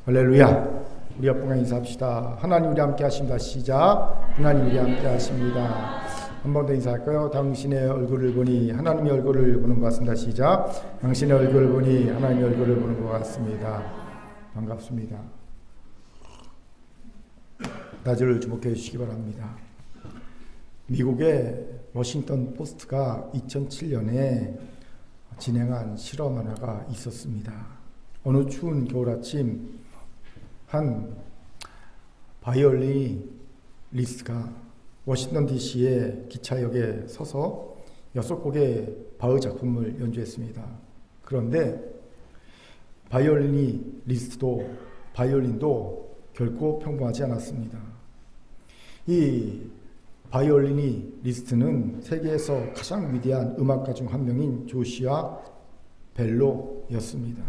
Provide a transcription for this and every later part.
할렐루야. 우리 옆분과 인사합시다. 하나님 우리 함께 하십니다. 시작. 하나님 우리 함께 하십니다. 한 번 더 인사할까요? 당신의 얼굴을 보니 하나님의 얼굴을 보는 것 같습니다. 시작. 당신의 얼굴을 보니 하나님의 얼굴을 보는 것 같습니다. 반갑습니다. 낮을 주목해 주시기 바랍니다. 미국의 워싱턴 포스트가 2007년에 진행한 실험 하나가 있었습니다. 어느 추운 겨울 아침 한 바이올리니스트가 워싱턴 DC의 기차역에 서서 6곡의 바흐 작품을 연주했습니다. 그런데 바이올린도 결코 평범하지 않았습니다. 이 바이올리니스트는 세계에서 가장 위대한 음악가 중 한 명인 조시아 벨로였습니다.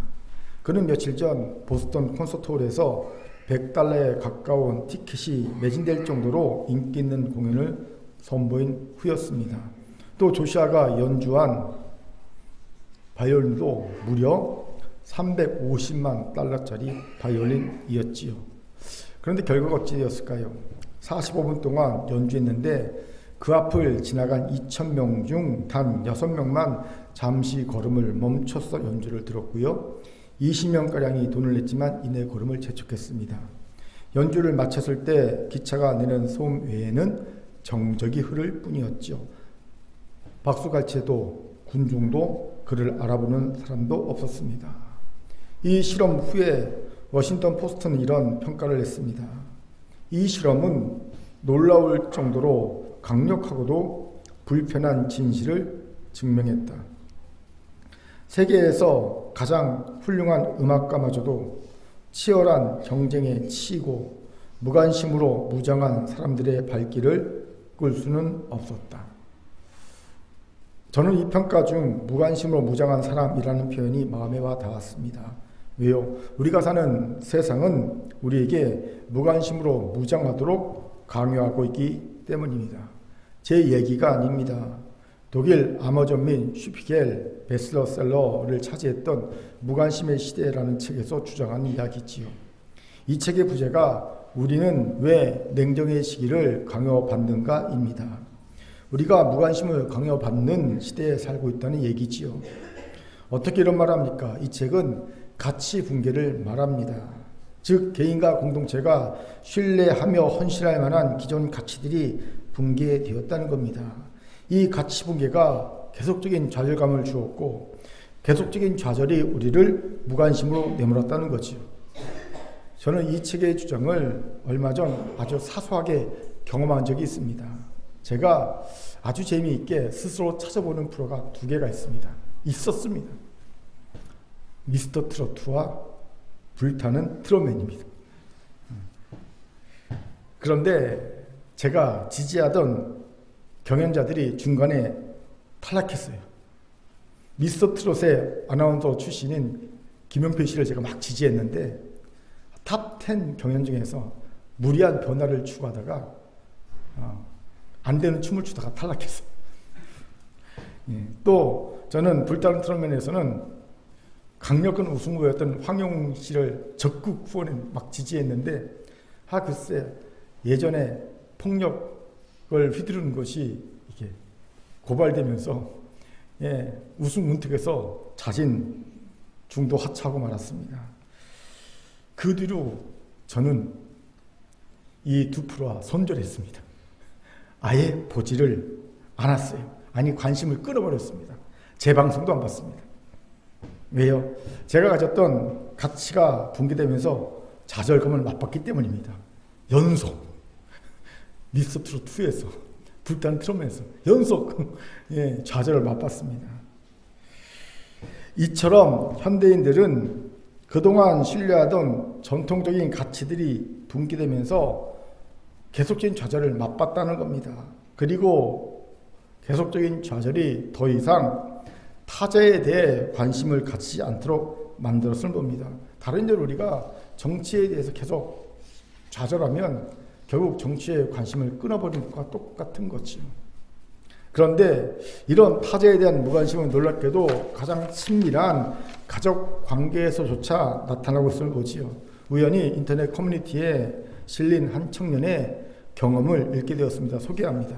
그는 며칠 전 보스턴 콘서트홀에서 $100에 가까운 티켓이 매진될 정도로 인기 있는 공연을 선보인 후였습니다. 또 조시아가 연주한 바이올린도 무려 $350만 바이올린이었지요. 그런데 결과가 어찌되었을까요? 45분 동안 연주했는데 그 앞을 지나간 2,000명 중 단 6명만 잠시 걸음을 멈춰서 연주를 들었고요. 20명가량이 돈을 냈지만 이내 걸음을 재촉했습니다. 연주를 마쳤을 때 기차가 내는 소음 외에는 정적이 흐를 뿐이었죠. 박수갈채도 군중도 그를 알아보는 사람도 없었습니다. 이 실험 후에 워싱턴 포스트는 이런 평가를 했습니다. 이 실험은 놀라울 정도로 강력하고도 불편한 진실을 증명했다. 세계에서 가장 훌륭한 음악가마저도 치열한 경쟁에 치이고 무관심으로 무장한 사람들의 발길을 끌 수는 없었다. 저는 이 평가 중 무관심으로 무장한 사람이라는 표현이 마음에 와 닿았습니다. 왜요? 우리가 사는 세상은 우리에게 무관심으로 무장하도록 강요하고 있기 때문입니다. 제 얘기가 아닙니다. 독일 아머존민 슈피겔 베스트셀러를 차지했던 무관심의 시대라는 책에서 주장하는 이야기지요. 이 책의 부제가 우리는 왜 냉정의 시기를 강요받는가입니다. 우리가 무관심을 강요받는 시대에 살고 있다는 얘기지요. 어떻게 이런 말을 합니까? 이 책은 가치 붕괴를 말합니다. 즉 개인과 공동체가 신뢰하며 헌신할 만한 기존 가치들이 붕괴되었다는 겁니다. 이 가치 붕괴가 계속적인 좌절감을 주었고 계속적인 좌절이 우리를 무관심으로 내몰았다는 거죠. 저는 이 책의 주장을 얼마 전 아주 사소하게 경험한 적이 있습니다. 제가 아주 재미있게 스스로 찾아보는 프로가 2개가 있었습니다. 미스터 트로트와 불타는 트롯맨입니다. 그런데 제가 지지하던 경연자들이 중간에 탈락했어요. 미스터 트롯의 아나운서 출신인 김용필 씨를 제가 막 지지했는데 탑10 경연 중에서 무리한 변화를 추구하다가 안 되는 춤을 추다가 탈락했어요. 또 저는 불타는 트롯맨에서는 강력한 우승 후보였던 황용 씨를 적극 후원해 막 지지했는데 글쎄 예전에 폭력을 휘두르는 것이 이게 고발되면서 우승 은택에서 자진 중도 하차하고 말았습니다. 그 뒤로 저는 이 2%와 손절했습니다. 아예 보지를 않았어요. 아니 관심을 끊어버렸습니다. 제 방송도 안 봤습니다. 왜요? 제가 가졌던 가치가 붕괴되면서 좌절감을 맛봤기 때문입니다. 연속 미스터 트롯 2에서 불타는 트롯맨에서 연속 좌절을 맛봤습니다. 이처럼 현대인들은 그동안 신뢰하던 전통적인 가치들이 붕괴되면서 계속적인 좌절을 맛봤다는 겁니다. 그리고 계속적인 좌절이 더 이상 타자에 대해 관심을 갖지 않도록 만들었을 겁니다. 다른 대로 우리가 정치에 대해서 계속 좌절하면 결국 정치에 관심을 끊어버리는 것과 똑같은 거죠. 그런데 이런 타자에 대한 무관심은 놀랍게도 가장 친밀한 가족 관계에서조차 나타나고 있을 거지요. 우연히 인터넷 커뮤니티에 실린 한 청년의 경험을 읽게 되었습니다. 소개합니다.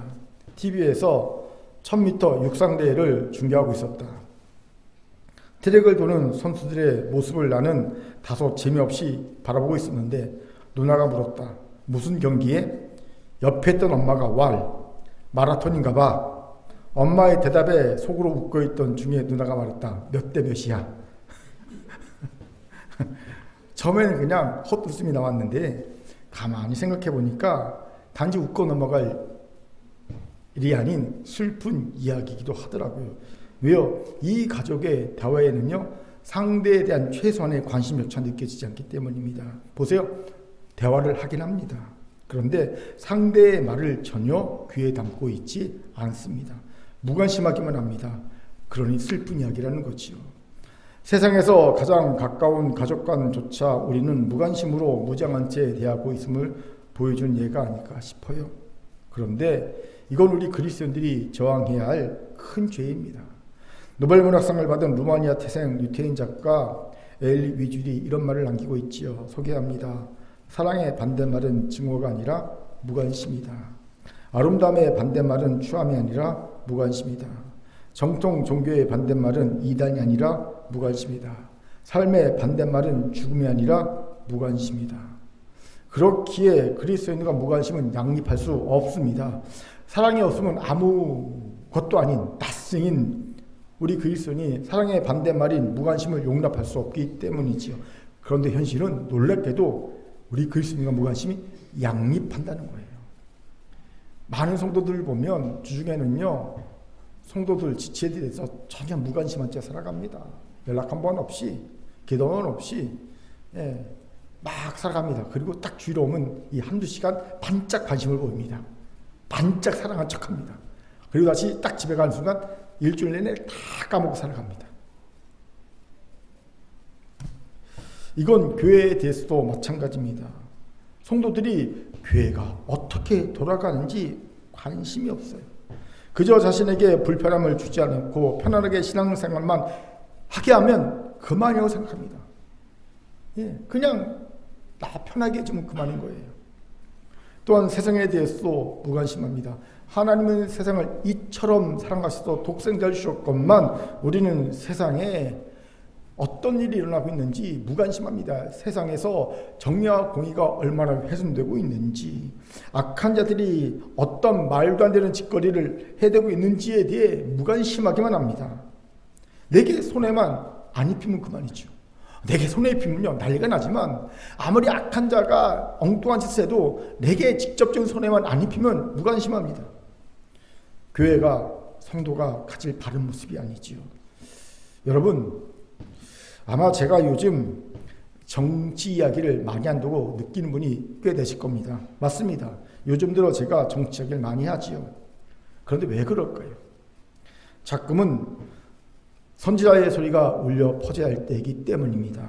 TV에서 1000m 육상대회를 중계하고 있었다. 트랙을 도는 선수들의 모습을 나는 다소 재미없이 바라보고 있었는데 누나가 물었다. 무슨 경기에? 옆에 있던 엄마가 마라톤인가 봐. 엄마의 대답에 속으로 웃고 있던 중에 누나가 말했다. 몇 대 몇이야? 처음에는 그냥 헛웃음이 나왔는데 가만히 생각해 보니까 단지 웃고 넘어갈 일이 아닌 슬픈 이야기이기도 하더라고요. 왜요? 이 가족의 대화에는요, 상대에 대한 최소한의 관심조차 느껴지지 않기 때문입니다. 보세요. 대화를 하긴 합니다. 그런데 상대의 말을 전혀 귀에 담고 있지 않습니다. 무관심하기만 합니다. 그러니 슬픈 이야기라는 거지요. 세상에서 가장 가까운 가족과조차 우리는 무관심으로 무장한 채 대하고 있음을 보여준 예가 아닐까 싶어요. 그런데 이건 우리 그리스도인들이 저항해야 할 큰 죄입니다. 노벨문학상을 받은 루마니아 태생 유태인 작가 엘리 위줄이 이런 말을 남기고 있지요. 소개합니다. 사랑의 반대말은 증오가 아니라 무관심이다. 아름다움의 반대말은 추함이 아니라 무관심이다. 정통 종교의 반대말은 이단이 아니라 무관심이다. 삶의 반대말은 죽음이 아니라 무관심이다. 그렇기에 그리스도인과 무관심은 양립할 수 없습니다. 사랑이 없으면 아무것도 아닌 낯승인 우리 그리스도인이 사랑의 반대말인 무관심을 용납할 수 없기 때문이지요. 그런데 현실은 놀랍게도 우리 그리스도인과 무관심이 양립한다는 거예요. 많은 성도들을 보면 주중에는요, 성도들 지체에 대해서 전혀 무관심한 채 살아갑니다. 연락 한 번 없이, 기도는 없이, 막 살아갑니다. 그리고 딱 주일에 오면 이 한두 시간 반짝 관심을 보입니다. 반짝 사랑한 척 합니다. 그리고 다시 딱 집에 가는 순간 일주일 내내 다 까먹고 살아갑니다. 이건 교회에 대해서도 마찬가지입니다. 성도들이 교회가 어떻게 돌아가는지 관심이 없어요. 그저 자신에게 불편함을 주지 않고 편안하게 신앙생활만 하게 하면 그만이라고 생각합니다. 그냥 나 편하게 해주면 그만인 거예요. 또한 세상에 대해서도 무관심합니다. 하나님은 세상을 이처럼 사랑하셔서 독생자를 주셨건만 우리는 세상에 어떤 일이 일어나고 있는지 무관심합니다. 세상에서 정의와 공의가 얼마나 훼손되고 있는지, 악한 자들이 어떤 말도 안 되는 짓거리를 해대고 있는지에 대해 무관심하기만 합니다. 내게 손해만 안 입히면 그만이죠. 내게 손해 입히면요 난리가 나지만 아무리 악한 자가 엉뚱한 짓을 해도 내게 직접적인 손해만 안 입히면 무관심합니다. 교회가 성도가 가질 바른 모습이 아니지요. 여러분, 아마 제가 요즘 정치 이야기를 많이 한다고 느끼는 분이 꽤 되실 겁니다. 맞습니다. 요즘 들어 제가 정치 이야기를 많이 하지요. 그런데 왜 그럴까요? 자꾸은 선지자의 소리가 울려 퍼져야 할 때이기 때문입니다.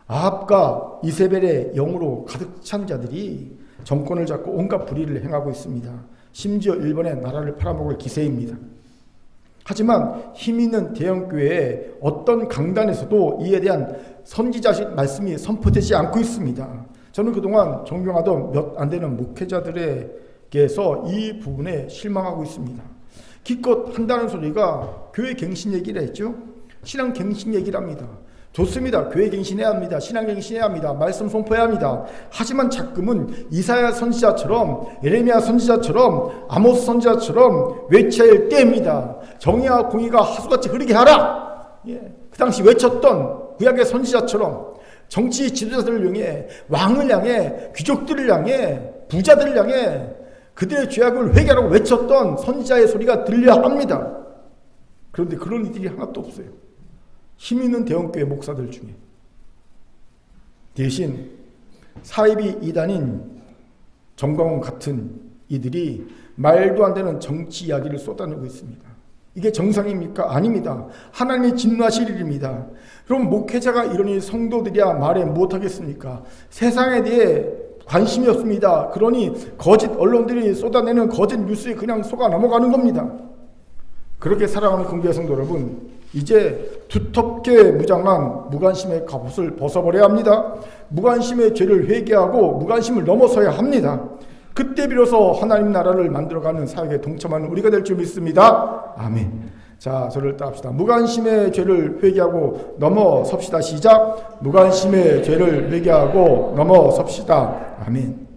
아합과 이세벨의 영으로 가득 찬 자들이 정권을 잡고 온갖 불의를 행하고 있습니다. 심지어 일본의 나라를 팔아먹을 기세입니다. 하지만 힘 있는 대형교회의 어떤 강단에서도 이에 대한 선지자식 말씀이 선포되지 않고 있습니다. 저는 그동안 존경하던 몇 안 되는 목회자들에게서 이 부분에 실망하고 있습니다. 기껏 한다는 소리가 교회 갱신 얘기를 했죠. 신앙 갱신 얘기를 합니다. 좋습니다. 교회 갱신해야 합니다. 신앙 갱신해야 합니다. 말씀 선포해야 합니다. 하지만 자꾸은 이사야 선지자처럼, 예레미야 선지자처럼, 아모스 선지자처럼 외쳐야 할 때입니다. 정의와 공의가 하수같이 흐르게 하라. 그 당시 외쳤던 구약의 선지자처럼 정치 지도자들을 향해, 왕을 향해, 귀족들을 향해, 부자들을 향해 그들의 죄악을 회개하라고 외쳤던 선지자의 소리가 들려야 합니다. 그런데 그런 이들이 하나도 없어요. 힘 있는 대형교회 목사들 중에. 대신 사이비 이단인 정광훈 같은 이들이 말도 안 되는 정치 이야기를 쏟아내고 있습니다. 이게 정상입니까? 아닙니다. 하나님이 진노하실 일입니다. 그럼 목회자가 이러니 성도들이야 말해 못하겠습니까? 세상에 대해 관심이 없습니다. 그러니 거짓 언론들이 쏟아내는 거짓 뉴스에 그냥 속아 넘어가는 겁니다. 그렇게 살아가는 공교회 성도 여러분, 이제 두텁게 무장한 무관심의 갑옷을 벗어버려야 합니다. 무관심의 죄를 회개하고 무관심을 넘어서야 합니다. 그때 비로소 하나님 나라를 만들어가는 사역에 동참하는 우리가 될 줄 믿습니다. 아멘. 자, 저를 따릅시다. 무관심의 죄를 회개하고 넘어섭시다. 시작. 무관심의 죄를 회개하고 넘어섭시다. 아멘.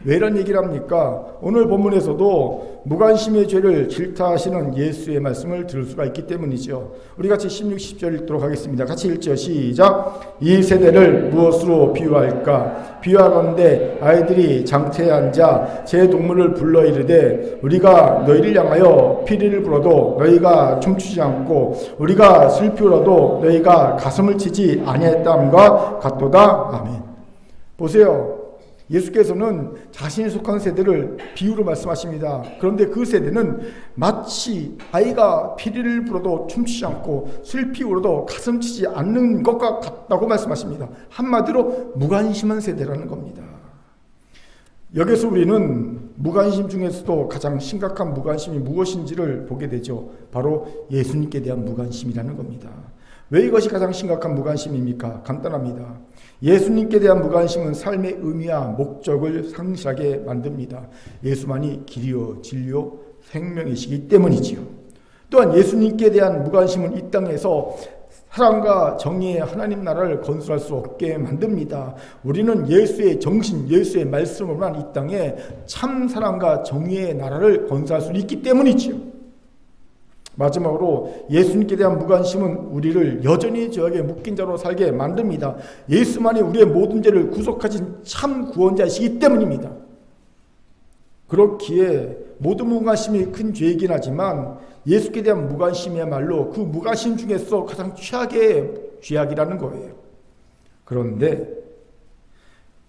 왜 이런 얘기를 합니까? 오늘 본문에서도 무관심의 죄를 질타하시는 예수의 말씀을 들을 수가 있기 때문이죠. 우리 같이 16, 10절 읽도록 하겠습니다. 같이 읽죠. 시작. 이 세대를 무엇으로 비유할까? 비유하건대 아이들이 장터에 앉아 제 동물을 불러 이르되 우리가 너희를 향하여 피리를 불어도 너희가 춤추지 않고 우리가 슬피 울어도 너희가 가슴을 치지 아니했다함과 같도다. 아멘. 보세요. 예수께서는 자신이 속한 세대를 비유로 말씀하십니다. 그런데 그 세대는 마치 아이가 피리를 불어도 춤추지 않고 슬피 울어도 가슴 치지 않는 것과 같다고 말씀하십니다. 한마디로 무관심한 세대라는 겁니다. 여기서 우리는 무관심 중에서도 가장 심각한 무관심이 무엇인지를 보게 되죠. 바로 예수님께 대한 무관심이라는 겁니다. 왜 이것이 가장 심각한 무관심입니까? 간단합니다. 예수님께 대한 무관심은 삶의 의미와 목적을 상실하게 만듭니다. 예수만이 길이요 진리요 생명이시기 때문이지요. 또한 예수님께 대한 무관심은 이 땅에서 사랑과 정의의 하나님 나라를 건설할 수 없게 만듭니다. 우리는 예수의 정신, 예수의 말씀으로만 이 땅에 참 사랑과 정의의 나라를 건설할 수 있기 때문이지요. 마지막으로 예수님께 대한 무관심은 우리를 여전히 죄악에 묶인 자로 살게 만듭니다. 예수만이 우리의 모든 죄를 구속하신 참 구원자이시기 때문입니다. 그렇기에 모든 무관심이 큰 죄이긴 하지만 예수께 대한 무관심이야말로 그 무관심 중에서 가장 최악의 죄악이라는 거예요. 그런데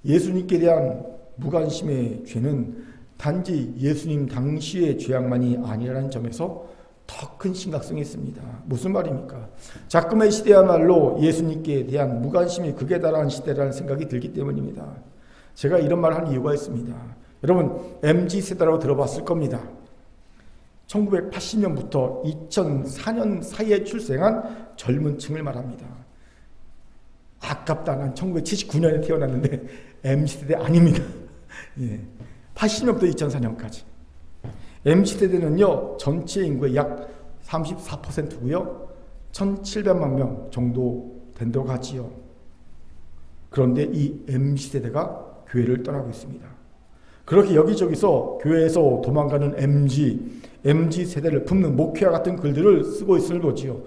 예수님께 대한 무관심의 죄는 단지 예수님 당시의 죄악만이 아니라는 점에서 더 큰 심각성이 있습니다. 무슨 말입니까? 작금의 시대야말로 예수님께 대한 무관심이 극에 달하는 시대라는 생각이 들기 때문입니다. 제가 이런 말을 하는 이유가 있습니다. 여러분 MZ세대라고 들어봤을 겁니다. 1980년부터 2004년 사이에 출생한 젊은 층을 말합니다. 아깝다. 난 1979년에 태어났는데 MZ세대 아닙니다. 예. 80년부터 2004년까지. MZ세대는요, 전체 인구의 약 34%고요. 1,700만 명 정도 된다고 하지요. 그런데 이 MZ세대가 교회를 떠나고 있습니다. 그렇게 여기저기서 교회에서 도망가는 MZ세대를 품는 목회와 같은 글들을 쓰고 있음을 보지요.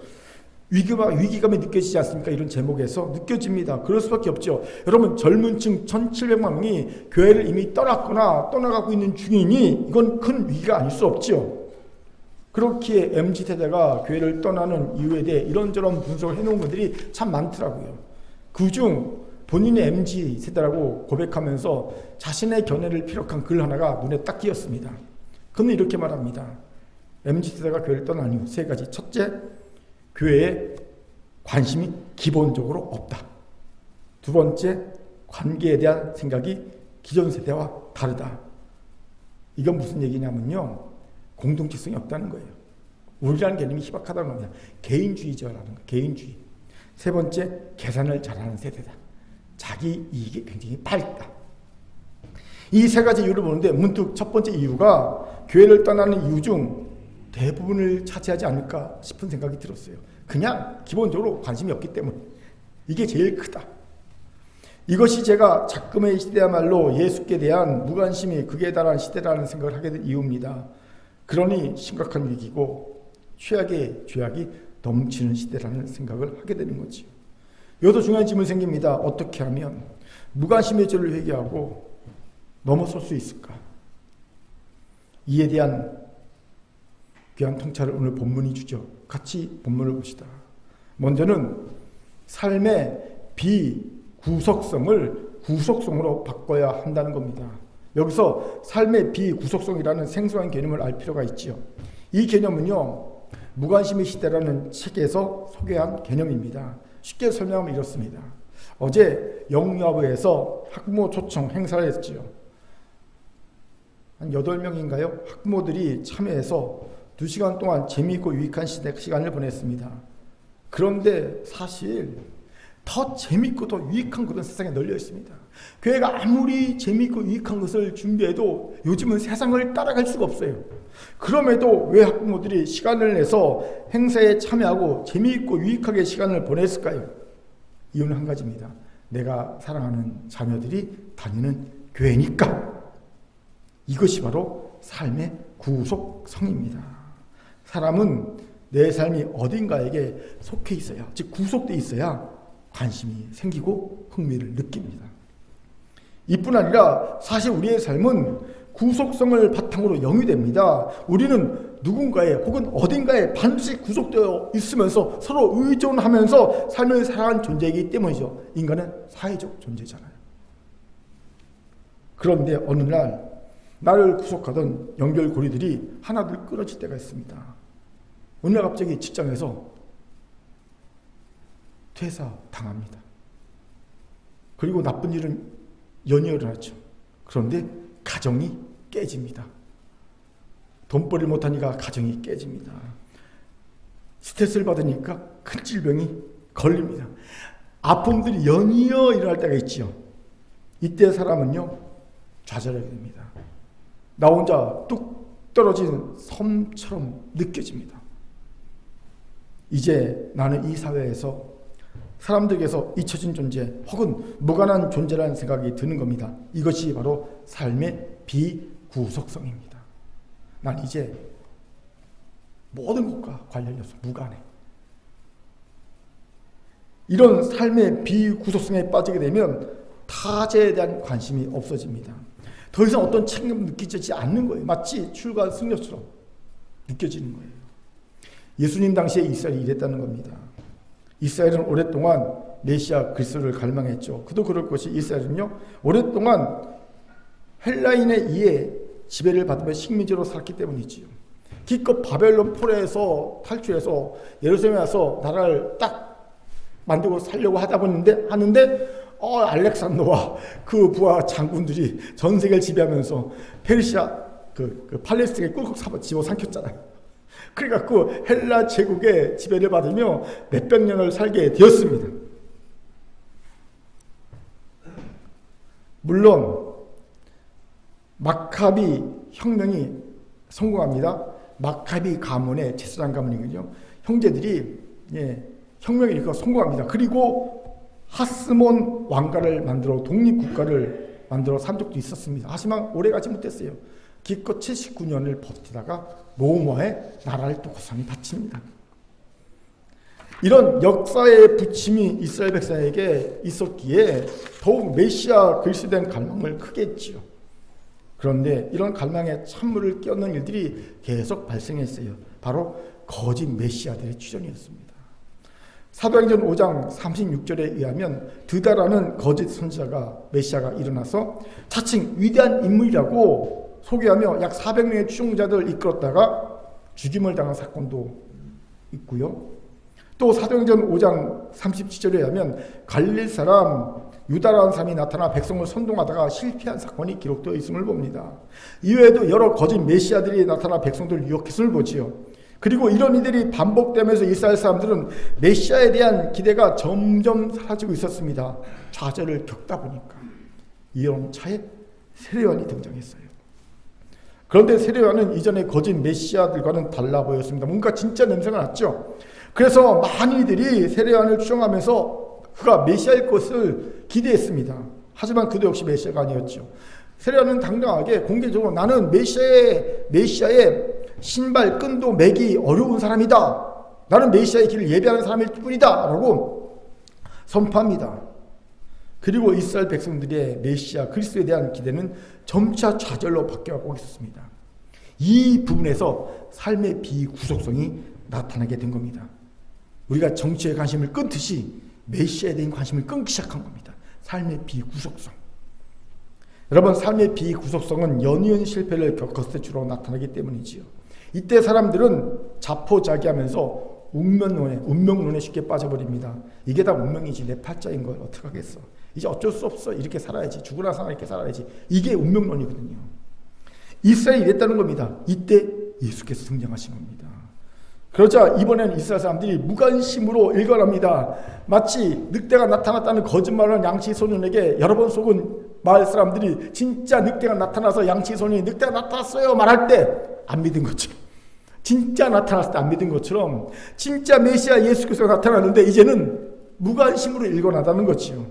위기감이 느껴지지 않습니까? 이런 제목에서 느껴집니다. 그럴 수밖에 없죠. 여러분 젊은 층 1,700만 명이 교회를 이미 떠났거나 떠나가고 있는 중이니 이건 큰 위기가 아닐 수 없죠. 그렇기에 MZ세대가 교회를 떠나는 이유에 대해 이런저런 분석을 해놓은 분들이 참 많더라고요. 그중 본인의 MZ세대라고 고백하면서 자신의 견해를 피력한 글 하나가 눈에 딱 띄었습니다. 그는 이렇게 말합니다. MZ세대가 교회를 떠난 이유 세 가지. 첫째, 교회에 관심이 기본적으로 없다. 두 번째, 관계에 대한 생각이 기존 세대와 다르다. 이건 무슨 얘기냐면요, 공동체성이 없다는 거예요. 우리라는 개념이 희박하다는 겁니다. 개인주의자라는 거예요. 개인주의. 세 번째, 계산을 잘하는 세대다. 자기 이익이 굉장히 밝다. 이 세 가지 이유를 보는데 문득 첫 번째 이유가 교회를 떠나는 이유 중 대부분을 차지하지 않을까 싶은 생각이 들었어요. 그냥 기본적으로 관심이 없기 때문에. 이게 제일 크다. 이것이 제가 작금의 시대야말로 예수께 대한 무관심이 극에 달한 시대라는 생각을 하게 된 이유입니다. 그러니 심각한 위기고 최악의 죄악이 넘치는 시대라는 생각을 하게 되는 거죠. 여기서 중요한 질문이 생깁니다. 어떻게 하면 무관심의 죄를 회개하고 넘어설 수 있을까? 이에 대한 귀한 통찰을 오늘 본문이 주죠. 같이 본문을 봅시다. 먼저는 삶의 비구속성을 구속성으로 바꿔야 한다는 겁니다. 여기서 삶의 비구속성이라는 생소한 개념을 알 필요가 있죠. 이 개념은요, 무관심의 시대라는 책에서 소개한 개념입니다. 쉽게 설명하면 이렇습니다. 어제 영유아부에서 학부모 초청 행사를 했죠. 한 8명인가요? 학부모들이 참여해서 2시간 동안 재미있고 유익한 시간을 보냈습니다. 그런데 사실 더 재밌고 더 유익한 것은 세상에 널려 있습니다. 교회가 아무리 재밌고 유익한 것을 준비해도 요즘은 세상을 따라갈 수가 없어요. 그럼에도 왜 학부모들이 시간을 내서 행사에 참여하고 재미있고 유익하게 시간을 보냈을까요? 이유는 한 가지입니다. 내가 사랑하는 자녀들이 다니는 교회니까. 이것이 바로 삶의 구속성입니다. 사람은 내 삶이 어딘가에게 속해 있어야, 즉 구속되어 있어야 관심이 생기고 흥미를 느낍니다. 이뿐 아니라 사실 우리의 삶은 구속성을 바탕으로 영위됩니다. 우리는 누군가에 혹은 어딘가에 반드시 구속되어 있으면서 서로 의존하면서 삶을 살아가는 존재이기 때문이죠. 인간은 사회적 존재잖아요. 그런데 어느 날 나를 구속하던 연결고리들이 하나둘 끊어질 때가 있습니다. 어느 날 갑자기 직장에서 퇴사당합니다. 그리고 나쁜 일은 연이어를 하죠. 그런데 가정이 깨집니다. 돈벌이를 못하니까 가정이 깨집니다. 스트레스를 받으니까 큰 질병이 걸립니다. 아픔들이 연이어 일어날 때가 있죠. 이때 사람은요 좌절하게 됩니다. 나 혼자 뚝 떨어진 섬처럼 느껴집니다. 이제 나는 이 사회에서 사람들에게서 잊혀진 존재 혹은 무관한 존재라는 생각이 드는 겁니다. 이것이 바로 삶의 비구속성입니다. 난 이제 모든 것과 관련해서 무관해. 이런 삶의 비구속성에 빠지게 되면 타재에 대한 관심이 없어집니다. 더 이상 어떤 책임을 느끼지 않는 거예요. 마치 출가 승려처럼 느껴지는 거예요. 예수님 당시에 이스라엘이 이랬다는 겁니다. 이스라엘은 오랫동안 메시아 그리스도를 갈망했죠. 그도 그럴 것이 이스라엘은요 오랫동안 헬라인에 의해 지배를 받으며 식민지로 살았기 때문이지요. 기껏 바벨론 포로에서 탈출해서 예루살렘에 와서 나라를 딱 만들고 살려고 하는데 알렉산더와 그 부하 장군들이 전 세계를 지배하면서 페르시아 그 팔레스틴에 꿀꺽 집어삼켰잖아요. 그래갖고 헬라 제국의 지배를 받으며 몇백 년을 살게 되었습니다. 물론 마카비 혁명이 성공합니다. 마카비 가문의 제사장 가문이거든요. 형제들이 혁명을 일으켜 성공합니다. 그리고 하스몬 왕가를 만들어 독립국가를 만들어 산 적도 있었습니다. 하지만 오래가지 못했어요. 기껏 79년을 버티다가 로마의 나라를 또 고스란히 바칩니다. 이런 역사의 부침이 이스라엘 백성에게 있었기에 더욱 메시아 그리스도에 대한 갈망을 크게 했지요. 그런데 이런 갈망에 찬물을 끼얹는 일들이 계속 발생했어요. 바로 거짓 메시아들의 출현이었습니다. 사도행전 5장 36절에 의하면 드다라는 거짓 선지자가 메시아가 일어나서 자칭 위대한 인물이라고 소개하며 약 400명의 추종자들을 이끌었다가 죽임을 당한 사건도 있고요. 또 사도행전 5장 37절에 의하면 갈릴 사람 유다라는 사람이 나타나 백성을 선동하다가 실패한 사건이 기록되어 있음을 봅니다. 이외에도 여러 거짓 메시아들이 나타나 백성들을 유혹했음을 보지요. 그리고 이런 일들이 반복되면서 이스라엘 사람들은 메시아에 대한 기대가 점점 사라지고 있었습니다. 좌절을 겪다 보니까 이런 차에 세례요한이 등장했어요. 그런데 세례요한은 이전의 거짓 메시아들과는 달라 보였습니다. 뭔가 진짜 냄새가 났죠. 그래서 많은 이들이 세례요한을 추종하면서 그가 메시아일 것을 기대했습니다. 하지만 그도 역시 메시아가 아니었죠. 세례요한은 당당하게 공개적으로 나는 메시아의 신발 끈도 매기 어려운 사람이다. 나는 메시아의 길을 예비하는 사람일 뿐이다. 라고 선포합니다. 그리고 이스라엘 백성들의 메시아 그리스도에 대한 기대는 점차 좌절로 바뀌어가고 있었습니다. 이 부분에서 삶의 비구속성이 나타나게 된 겁니다. 우리가 정치에 관심을 끊듯이 메시아에 대한 관심을 끊기 시작한 겁니다. 삶의 비구속성. 여러분, 삶의 비구속성은 연이은 실패를 겪었을 때 주로 나타나기 때문이지요. 이때 사람들은 자포자기하면서 운명론에 쉽게 빠져버립니다. 이게 다 운명이지, 내 팔자인 걸 어떡하겠어. 이제 어쩔 수 없어. 이렇게 살아야지. 죽으나 사나 이렇게 살아야지. 이게 운명론이거든요. 이스라엘이 이랬다는 겁니다. 이때 예수께서 등장하신 겁니다. 그러자 이번에는 이스라엘 사람들이 무관심으로 일관합니다. 마치 늑대가 나타났다는 거짓말을 양치 소년에게 여러 번 속은 마을 사람들이 진짜 늑대가 나타나서 양치 소년이 늑대가 나타났어요 말할 때 안 믿은 것처럼, 진짜 나타났을 때 안 믿은 것처럼 진짜 메시아 예수께서가 나타났는데 이제는 무관심으로 일관하다는 거지요.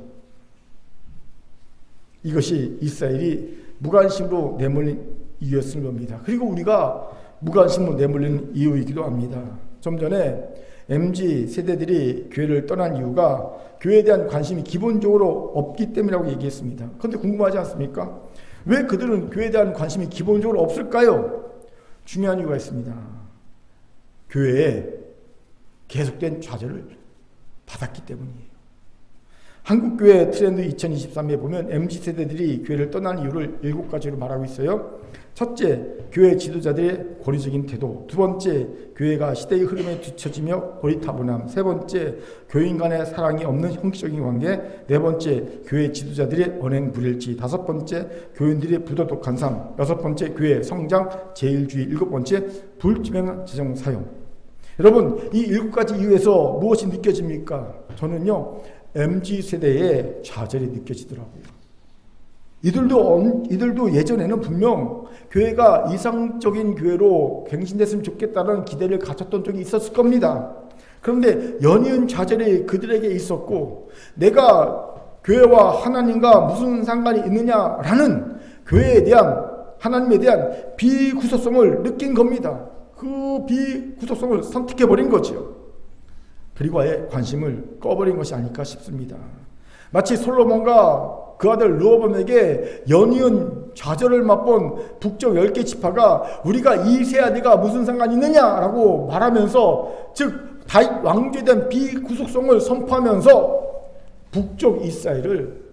이것이 이스라엘이 무관심으로 내몰린 이유였을 겁니다. 그리고 우리가 무관심으로 내몰린 이유이기도 합니다. 좀 전에 MZ 세대들이 교회를 떠난 이유가 교회에 대한 관심이 기본적으로 없기 때문이라고 얘기했습니다. 그런데 궁금하지 않습니까? 왜 그들은 교회에 대한 관심이 기본적으로 없을까요? 중요한 이유가 있습니다. 교회에 계속된 좌절을 받았기 때문이에요. 한국교회 트렌드 2023에 보면 MZ세대들이 교회를 떠난 이유를 7가지로 말하고 있어요. 첫째, 교회 지도자들의 고리적인 태도. 두 번째, 교회가 시대의 흐름에 뒤처지며 고리타분함. 세 번째, 교인 간의 사랑이 없는 형식적인 관계. 네 번째, 교회 지도자들의 언행 불일치. 다섯 번째, 교인들의 부도덕한 삶. 여섯 번째, 교회 성장 제일주의. 일곱 번째, 불투명한 재정 사용. 여러분, 이 7가지 이유에서 무엇이 느껴집니까? 저는요, MZ세대의 좌절이 느껴지더라고요. 이들도 예전에는 분명 교회가 이상적인 교회로 갱신됐으면 좋겠다는 기대를 가졌던 적이 있었을 겁니다. 그런데 연이은 좌절이 그들에게 있었고, 내가 교회와 하나님과 무슨 상관이 있느냐라는 교회에 대한, 하나님에 대한 비구속성을 느낀 겁니다. 그 비구속성을 선택해버린 거죠. 그리고 아예 관심을 꺼버린 것이 아닐까 싶습니다. 마치 솔로몬과 그 아들 르호보암에게 연이은 좌절을 맛본 북쪽 10개 지파가 우리가 이 세 아들과 무슨 상관이 있느냐라고 말하면서, 즉 다윗 왕조에 대한 비구속성을 선포하면서 북쪽 이스라엘을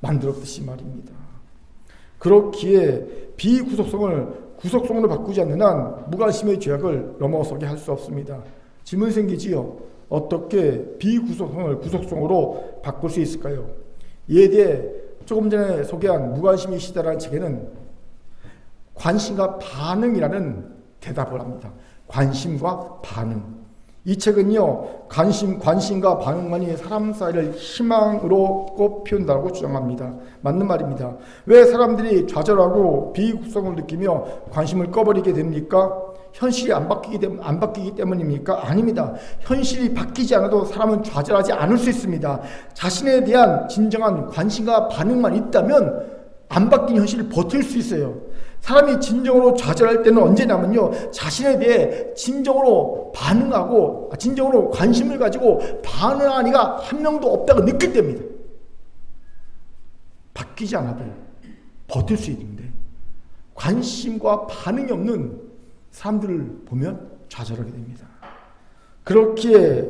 만들었듯이 말입니다. 그렇기에 비구속성을 구속성으로 바꾸지 않는 한 무관심의 죄악을 넘어서게 할 수 없습니다. 질문이 생기지요. 어떻게 비구속성을 구속성으로 바꿀 수 있을까요? 이에 대해 조금 전에 소개한 무관심의 시대라는 책에는 관심과 반응이라는 대답을 합니다. 관심과 반응. 이 책은요, 관심과 반응만이 사람 사이를 희망으로 꽃피운다고 주장합니다. 맞는 말입니다. 왜 사람들이 좌절하고 비구속성을 느끼며 관심을 꺼버리게 됩니까? 현실이 안 바뀌기 때문입니까? 아닙니다. 현실이 바뀌지 않아도 사람은 좌절하지 않을 수 있습니다. 자신에 대한 진정한 관심과 반응만 있다면 안 바뀐 현실을 버틸 수 있어요. 사람이 진정으로 좌절할 때는 언제냐면요, 자신에 대해 진정으로 반응하고 진정으로 관심을 가지고 반응하는 이가 한 명도 없다고 느낄 때입니다. 바뀌지 않아도 버틸 수 있는데 관심과 반응이 없는 사람들을 보면 좌절하게 됩니다. 그렇기에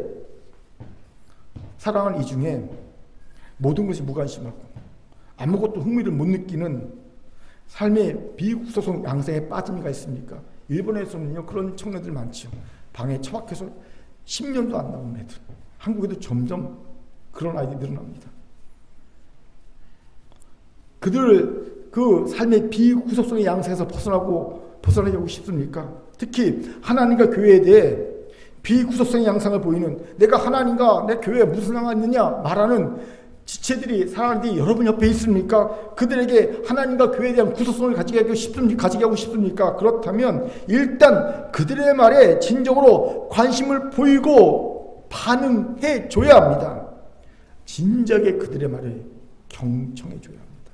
사랑하는 이 중에 모든 것이 무관심하고 아무것도 흥미를 못 느끼는 삶의 비구속성 양상에 빠진 이가 있습니까? 일본에서는요, 그런 청년들 많죠. 방에 처박혀서 10년도 안 나온 애들. 한국에도 점점 그런 아이들이 늘어납니다. 그들 그 삶의 비구속성의 양상에서 벗어나려고 싶습니까? 특히 하나님과 교회에 대해 비구속성의 양상을 보이는, 내가 하나님과 내 교회에 무슨 상관이 있느냐 말하는 지체들이, 사람들이 여러분 옆에 있습니까? 그들에게 하나님과 교회에 대한 구속성을 가지게 하고 싶습니까? 그렇다면 일단 그들의 말에 진정으로 관심을 보이고 반응해 줘야 합니다. 진작에 그들의 말에 경청해 줘야 합니다.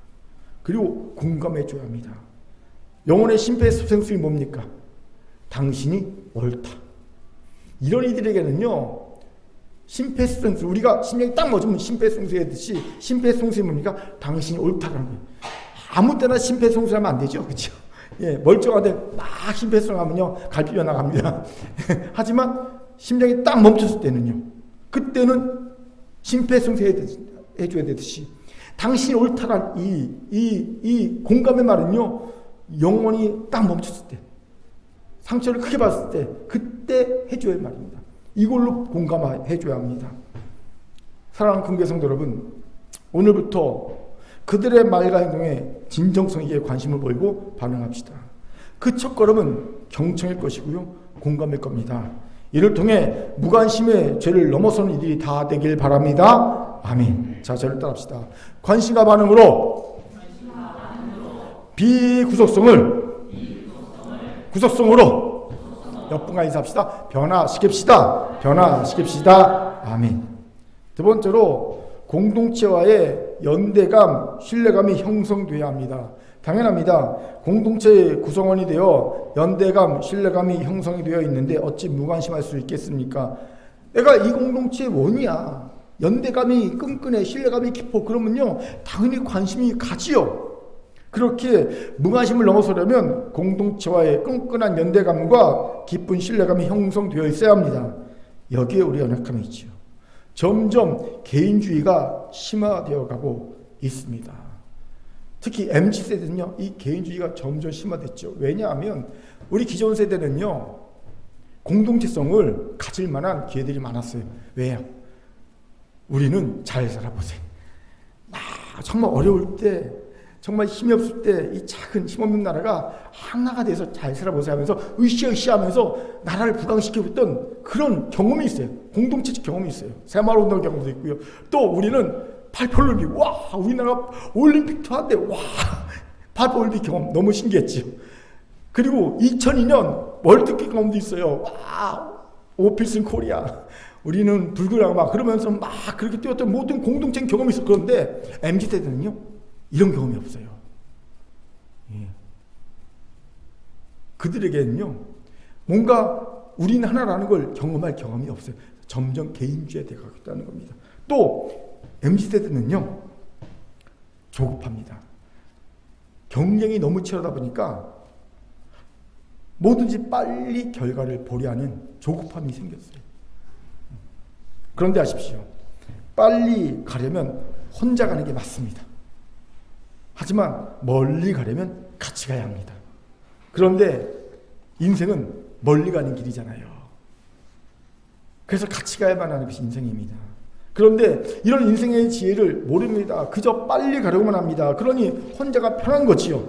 그리고 공감해 줘야 합니다. 영혼의 심폐소생술이 뭡니까? 당신이 옳다. 이런 이들에게는요, 심폐소생술, 우리가 심장이 딱 멎으면 심폐소생술하듯이, 심폐소생술이 뭡니까? 당신이 옳다라는 거예요. 아무 때나 심폐소생술하면 안 되죠, 그렇죠? 예, 멀쩡한데 막 심폐소생술하면요, 갈비뼈 나갑니다. 하지만 심장이 딱 멈췄을 때는요, 그때는 심폐소생술 해줘야 되듯이, 당신이 옳다란 이 공감의 말은요, 영혼이 딱 멈췄을 때, 상처를 크게 받았을 때, 그때 해줘야 할 말입니다. 이걸로 공감해줘야 합니다. 사랑하는 금교 성도 여러분, 오늘부터 그들의 말과 행동에 진정성 있게 관심을 보이고 반응합시다. 그 첫걸음은 경청일 것이고요, 공감일 겁니다. 이를 통해 무관심의 죄를 넘어서는 이들이 다 되길 바랍니다. 아멘. 자, 저를 따라합시다. 관심과 반응으로 비구속성을 구속성으로 옆분과 인사합시다. 변화시킵시다. 변화시킵시다. 아멘. 두 번째로 공동체와의 연대감, 신뢰감이 형성돼야 합니다. 당연합니다. 공동체의 구성원이 되어 연대감, 신뢰감이 형성이 되어 있는데 어찌 무관심할 수 있겠습니까? 내가 이 공동체의 원이야. 연대감이 끈끈해, 신뢰감이 깊어. 그러면요, 당연히 관심이 가지요. 그렇게 무관심을 넘어서려면 공동체와의 끈끈한 연대감과 깊은 신뢰감이 형성되어 있어야 합니다. 여기에 우리 연약함이 있죠. 점점 개인주의가 심화되어 가고 있습니다. 특히 MZ세대는요, 이 개인주의가 점점 심화됐죠. 왜냐하면 우리 기존 세대는요, 공동체성을 가질 만한 기회들이 많았어요. 왜요? 우리는 잘 살아보세요. 정말 어려울 때, 정말 힘이 없을 때 이 작은 힘없는 나라가 하나가 돼서 잘 살아보세요 하면서 으쌰으쌰 하면서 나라를 부강시켜줬던 그런 경험이 있어요. 공동체적 경험이 있어요. 새마을운동 경험도 있고요. 또 우리는 88올림픽, 와, 우리나라 올림픽도 한데, 와, 88올림픽 경험 너무 신기했죠. 그리고 2002년 월드컵 경험도 있어요. 와, 오필슨 코리아. 우리는 불그라고 막 그러면서 막 그렇게 뛰었던 모든 공동체 경험이 있어. 그런데 MZ세대는요, 이런 경험이 없어요. 예. 그들에게는요, 뭔가 우리는 하나라는 걸 경험할 경험이 없어요. 점점 개인주의에 되어가고 있다는 겁니다. 또 MZ세대는요, 조급합니다. 경쟁이 너무 치열하다 보니까 뭐든지 빨리 결과를 보려는 조급함이 생겼어요. 그런데 아십시오. 빨리 가려면 혼자 가는 게 맞습니다. 하지만 멀리 가려면 같이 가야 합니다. 그런데 인생은 멀리 가는 길이잖아요. 그래서 같이 가야만 하는 것이 인생입니다. 그런데 이런 인생의 지혜를 모릅니다. 그저 빨리 가려고만 합니다. 그러니 혼자가 편한 거지요.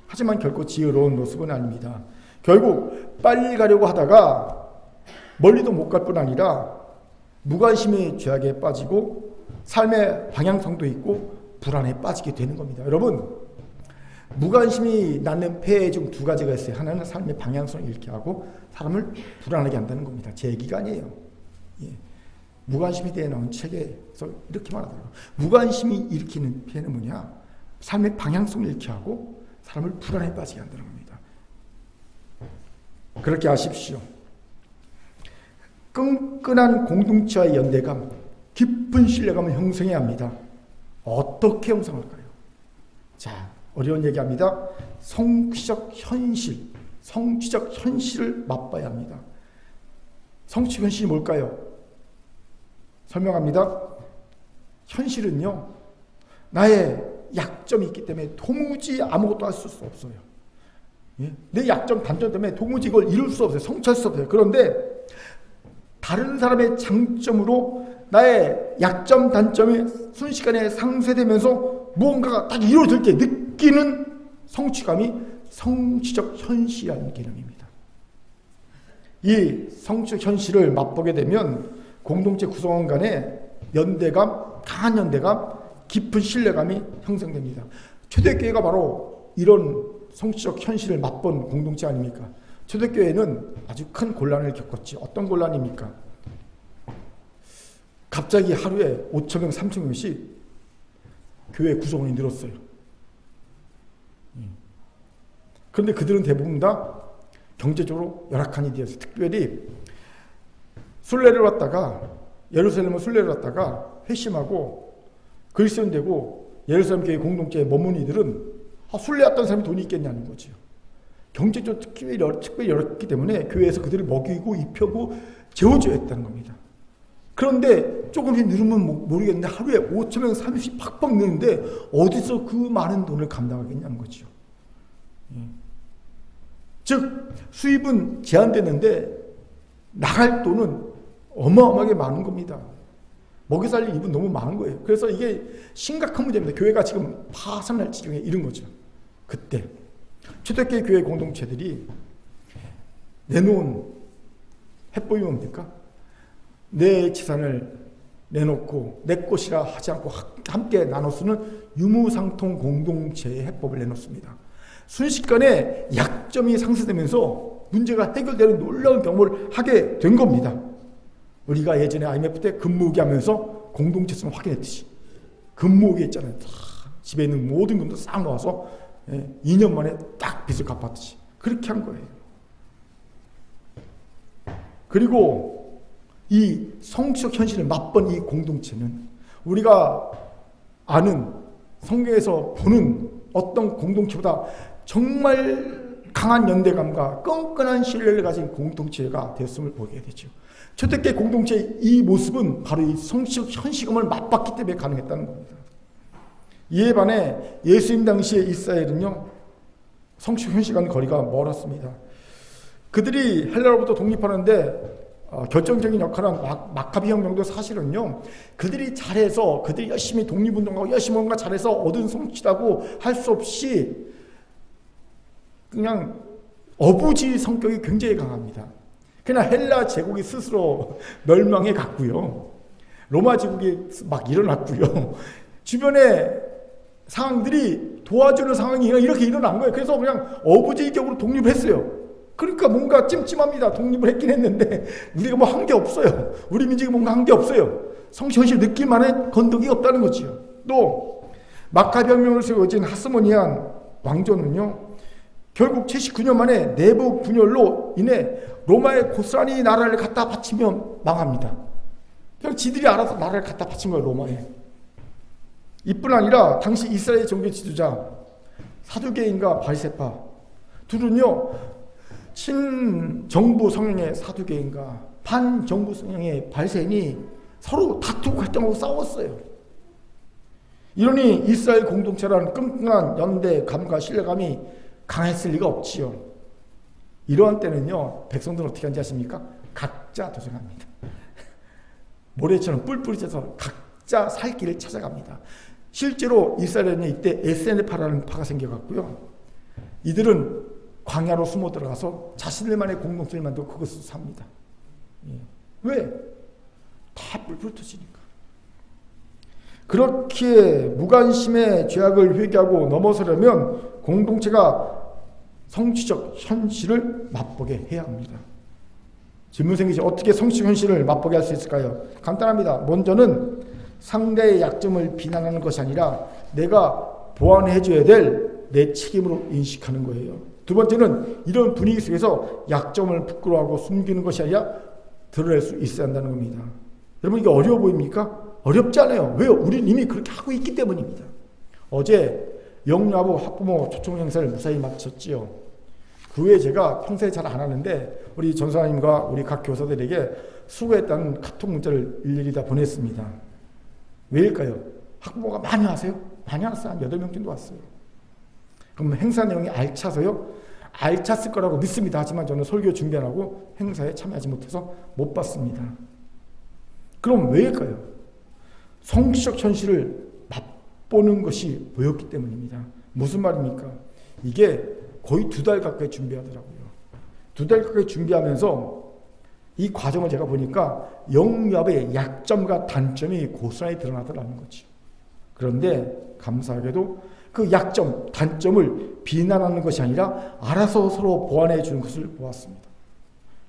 하지만 결코 지혜로운 모습은 아닙니다. 결국 빨리 가려고 하다가 멀리도 못 갈 뿐 아니라 무관심의 죄악에 빠지고 삶의 방향성도 있고 불안에 빠지게 되는 겁니다. 여러분, 무관심이 낳는 폐해 중 두 가지가 있어요. 하나는 삶의 방향성을 잃게 하고 사람을 불안하게 한다는 겁니다. 제 얘기가 아니에요. 예. 무관심에 대해 나온 책에서 이렇게 말하더라고요. 무관심이 일으키는 피해는 뭐냐? 삶의 방향성을 잃게 하고 사람을 불안에 빠지게 한다는 겁니다. 그렇게 하십시오. 끈끈한 공동체와의 연대감, 깊은 신뢰감을 형성해야 합니다. 어떻게 형성할까요? 자, 어려운 얘기합니다. 성취적 현실을 맛봐야 합니다. 성취적 현실이 뭘까요? 설명합니다. 현실은요, 나의 약점이 있기 때문에 도무지 아무것도 할 수 없어요. 예? 내 약점, 단점 때문에 도무지 이걸 이룰 수 없어요. 성취할 수 없어요. 그런데 다른 사람의 장점으로 나의 약점, 단점이 순식간에 상쇄되면서 무언가가 딱 이루어질 때 느끼는 성취감이 성취적 현실이라는 개념입니다. 이 성취적 현실을 맛보게 되면 공동체 구성원 간의 연대감, 강한 연대감, 깊은 신뢰감이 형성됩니다. 초대교회가 바로 이런 성취적 현실을 맛본 공동체 아닙니까? 초대교회는 아주 큰 곤란을 겪었지. 어떤 곤란입니까? 갑자기 하루에 5,000명, 3,000명씩 교회 구성원이 늘었어요. 그런데 그들은 대부분 다 경제적으로 열악한 이들이었어요. 특별히 순례를 왔다가, 예루살렘을 순례를 왔다가 회심하고 그리스도인 되고 예루살렘 교회 공동체에 머문 이들은 순례 왔던 사람이 돈이 있겠냐는 거죠. 경제적으로 특별히 열었기 때문에 교회에서 그들을 먹이고 입혀고 재워줘야 했다는 겁니다. 그런데 조금씩 늘으면 모르겠는데 하루에 5,000명, 3,000씩 팍팍 느는데 어디서 그 많은 돈을 감당하겠냐는 거죠. 즉 수입은 제한되는데 나갈 돈은 어마어마하게 많은 겁니다. 먹여 살릴 입은 너무 많은 거예요. 그래서 이게 심각한 문제입니다. 교회가 지금 파산할 지경에 이른 거죠. 그때 초대교회 교회 공동체들이 내놓은 해법이 뭡니까? 내 재산을 내놓고 내 것이라 하지 않고 함께 나눠 쓰는 유무상통 공동체의 해법을 내놓습니다. 순식간에 약점이 상쇄되면서 문제가 해결되는 놀라운 경험을 하게 된 겁니다. 우리가 예전에 IMF 때 근무기 하면서 공동체성 확인했듯이 근무기 있잖아요. 다 집에 있는 모든 금도 싹 모아서 2년 만에 딱 빚을 갚았듯이 그렇게 한 거예요. 그리고 이 성취적 현실을 맛본 이 공동체는 우리가 아는 성경에서 보는 어떤 공동체보다 정말 강한 연대감과 끈끈한 신뢰를 가진 공동체가 되었음을 보게 되죠. 초대교회 공동체의 이 모습은 바로 이 성취적 현실감을 맛봤기 때문에 가능했다는 겁니다. 이에 반해 예수님 당시의 이스라엘은요, 성취적 현실과는 거리가 멀었습니다. 그들이 헬라로부터 독립하는데 결정적인 역할을 한 마카비 혁명도 사실은요, 그들이 잘해서 그들이 열심히 독립운동하고 열심히 뭔가 잘해서 얻은 성취라고 할 수 없이 그냥 어부지 성격이 굉장히 강합니다. 그러나 헬라 제국이 스스로 멸망해 갔고요, 로마 제국이 막 일어났고요, 주변에 상황들이 도와주는 상황이 이렇게 일어난 거예요. 그래서 그냥 어부지격으로 독립을 했어요. 그러니까 뭔가 찜찜합니다. 독립을 했긴 했는데 우리가 뭐 한 게 없어요. 우리 민족이 뭔가 한 게 없어요. 성취현실 느낄 만한 건덕이 없다는 거지요. 또 마카비 혁명을 세워진 하스모니안 왕조는요, 결국 79년 만에 내부 분열로 인해 로마에 고스란히 나라를 갖다 바치면 망합니다. 그냥 지들이 알아서 나라를 갖다 바친 거예요, 로마에. 이뿐 아니라 당시 이스라엘 종교 지도자 사두개인과 바리새파 둘은요, 친정부 성향의 사두개인과 반정부 성향의 바리새인이 서로 다투고 갈등하고 싸웠어요. 이러니 이스라엘 공동체라는 끈끈한 연대감과 신뢰감이 강했을 리가 없지요. 이러한 때는요, 백성들은 어떻게 하는지 아십니까? 각자 도생합니다. 모래처럼 뿔뿔이 쪄서 각자 살 길을 찾아갑니다. 실제로 이스라엘은 이때 SNF라는 파가 생겨갔고요, 이들은 광야로 숨어 들어가서 자신들만의 공동체를 만들고 그것을 삽니다. 왜? 다 뿔뿔 터지니까. 그렇게 무관심의 죄악을 회개하고 넘어서려면 공동체가 성취적 현실을 맛보게 해야 합니다. 질문 생기죠. 어떻게 성취적 현실을 맛보게 할 수 있을까요? 간단합니다. 먼저는 상대의 약점을 비난하는 것이 아니라 내가 보완해줘야 될 내 책임으로 인식하는 거예요. 두 번째는 이런 분위기 속에서 약점을 부끄러워하고 숨기는 것이 아니라 드러낼 수 있어야 한다는 겁니다. 여러분, 이게 어려워 보입니까? 어렵지 않아요. 왜요? 우리는 이미 그렇게 하고 있기 때문입니다. 어제 영유아부 학부모 초청 행사를 무사히 마쳤지요. 그 후에 제가 평소에 잘 안 하는데 우리 전사님과 우리 각 교사들에게 수고했다는 카톡 문자를 일일이 다 보냈습니다. 왜일까요? 학부모가 많이 왔어요? 많이 왔어요. 한 8명 정도 왔어요. 그럼 행사 내용이 알차서요? 알찼을 거라고 믿습니다. 하지만 저는 설교 준비하고 행사에 참여하지 못해서 못 봤습니다. 그럼 왜일까요? 성취적 현실을 맛보는 것이 보였기 때문입니다. 무슨 말입니까? 이게 거의 2달 가까이 준비하더라고요. 2달 가까이 준비하면서 이 과정을 제가 보니까 영유아부의 약점과 단점이 고스란히 드러나더라는 거죠. 그런데 감사하게도 그 약점, 단점을 비난하는 것이 아니라 알아서 서로 보완해 주는 것을 보았습니다.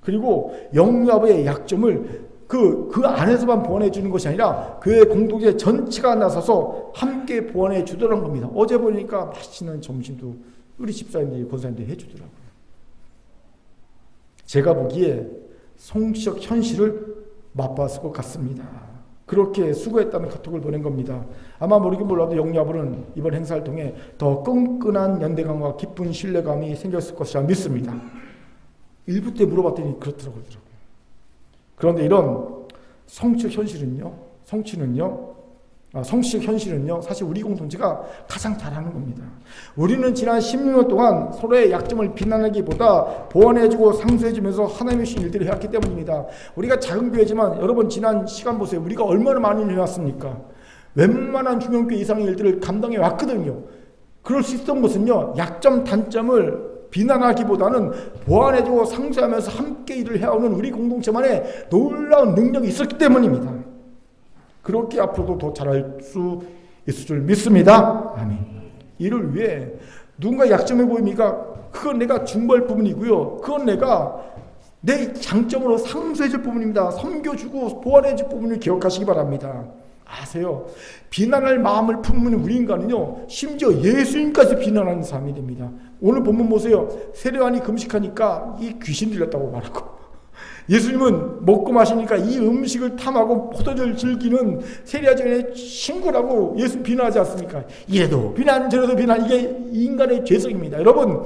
그리고 영유아부의 약점을 그 안에서만 보완해 주는 것이 아니라 그의 공동체 전체가 나서서 함께 보완해 주더라는 겁니다. 어제 보니까 맛있는 점심도 우리 집사님들이, 권사님들이 해주더라고요. 제가 보기에 성취적 현실을 맛봤을 것 같습니다. 그렇게 수고했다는 카톡을 보낸 겁니다. 아마 모르긴 몰라도 영유아부는 이번 행사를 통해 더 끈끈한 연대감과 깊은 신뢰감이 생겼을 것이라 믿습니다. 일부 때 물어봤더니 그렇더라고요. 그런데 이런 성취적 현실은요, 사실 우리 공동체가 가장 잘하는 겁니다. 우리는 지난 16년 동안 서로의 약점을 비난하기보다 보완해주고 상쇄해주면서 하나님의 신 일들을 해왔기 때문입니다. 우리가 작은 교회지만 여러분 지난 시간 보세요. 우리가 얼마나 많이 해왔습니까? 웬만한 중형교회 이상의 일들을 감당해 왔거든요. 그럴 수 있었던 것은요, 약점 단점을 비난하기보다는 보완해주고 상쇄하면서 함께 일을 해오는 우리 공동체만의 놀라운 능력이 있었기 때문입니다. 그렇게 앞으로도 더 잘할 수 있을 줄 믿습니다. 아멘. 이를 위해 누군가 약점해 보입니까? 그건 내가 중보할 부분이고요. 그건 내가 내 장점으로 상쇄해줄 부분입니다. 섬겨주고 보완해줄 부분을 기억하시기 바랍니다. 아세요? 비난할 마음을 품는 우리 인간은요, 심지어 예수님까지 비난하는 사람이 됩니다. 오늘 본문 보세요. 세례요한이 금식하니까 이 귀신 들렸다고 말하고, 예수님은 먹고 마시니까 이 음식을 탐하고 포도주를 즐기는 세례요한의 친구라고 예수 비난하지 않습니까? 이래도 비난 저래도 비난, 이게 인간의 죄성입니다. 여러분,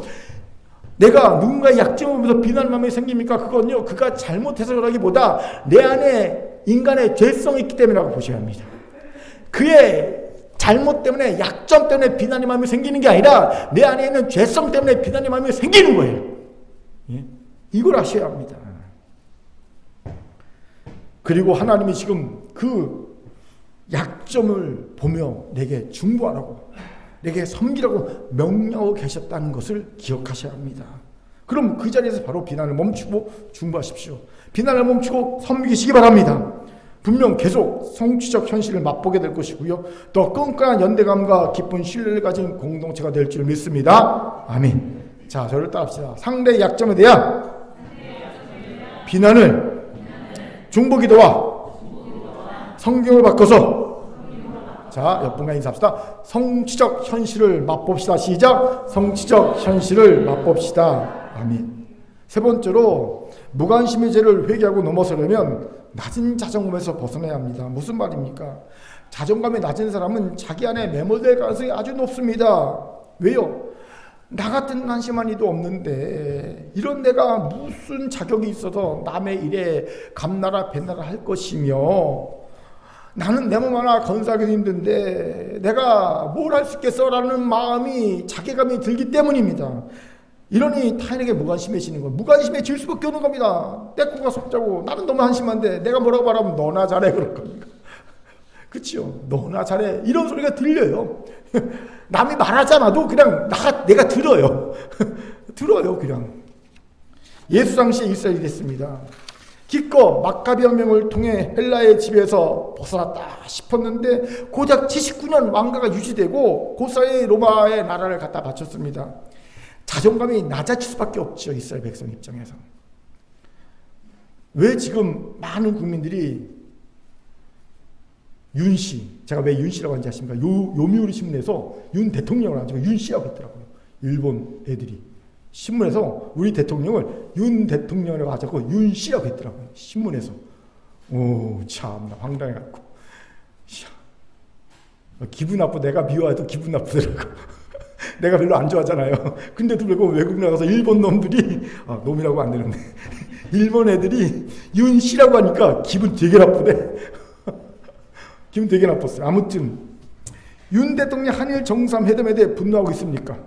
내가 누군가의 약점을 보면서 비난할 마음이 생깁니까? 그건요, 그가 잘못해서라기보다 내 안에 인간의 죄성이 있기 때문이라고 보셔야 합니다. 그의 잘못 때문에, 약점 때문에 비난의 마음이 생기는 게 아니라 내 안에 있는 죄성 때문에 비난의 마음이 생기는 거예요. 예? 이걸 아셔야 합니다. 그리고 하나님이 지금 그 약점을 보며 내게 중보하라고, 내게 섬기라고 명령하고 계셨다는 것을 기억하셔야 합니다. 그럼 그 자리에서 바로 비난을 멈추고 중보하십시오. 비난을 멈추고 섬기시기 바랍니다. 분명 계속 성취적 현실을 맛보게 될 것이고요. 더 끈끈한 연대감과 깊은 신뢰를 가진 공동체가 될 줄 믿습니다. 아멘. 자, 저를 따라합시다. 상대의 약점에 대한 비난을 중보기도와 성경을 바꿔서, 자, 옆분과 인사합시다. 성취적 현실을 맛봅시다. 시작. 성취적 현실을 맛봅시다. 아멘. 세 번째로, 무관심의 죄를 회개하고 넘어서려면 낮은 자존감에서 벗어나야 합니다. 무슨 말입니까? 자존감이 낮은 사람은 자기 안에 매몰될 가능성이 아주 높습니다. 왜요? 나 같은 한심한 이도 없는데 이런 내가 무슨 자격이 있어서 남의 일에 감나라 배나라 할 것이며, 나는 내 몸 하나 건사하기 힘든데 내가 뭘 할 수 있겠어? 라는 마음이, 자괴감이 들기 때문입니다. 이러니 타인에게 무관심해지는 거예요. 무관심해질 수밖에 없는 겁니다. 내 코가 속자고, 나는 너무 한심한데 내가 뭐라고 말하면 너나 잘해 그럴 겁니다. 그렇죠? 너나 잘해 이런 소리가 들려요. 남이 말하지 않아도 그냥 내가 들어요. 들어요 그냥. 예수 당시에 이스라엘이 됐습니다. 기껏 막가비 혁명을 통해 헬라의 지배에서 벗어났다 싶었는데 고작 79년 왕가가 유지되고 그 사이에 로마의 나라를 갖다 바쳤습니다. 자존감이 낮아질 수밖에 없죠. 이스라엘 백성 입장에서. 왜 지금 많은 국민들이 윤씨, 제가 왜 윤씨라고 하는지 아십니까? 요미우리 신문에서 윤 대통령을 안 하고 윤씨라고 했더라고요. 일본 애들이 신문에서 우리 대통령을 윤 대통령이라고 하자고 윤씨라고 했더라고요. 신문에서. 오, 참 황당해갖고 기분 나쁘, 내가 미워해도 기분 나쁘더라고. 내가 별로 안 좋아하잖아요. 근데도 불구하고 외국 나가서 일본 놈들이, 놈이라고 안 되는데 일본 애들이 윤씨라고 하니까 기분 되게 나쁘대. 기분 되게 나빴어요. 아무튼 윤 대통령 한일 정상회담에 대해 분노하고 있습니까?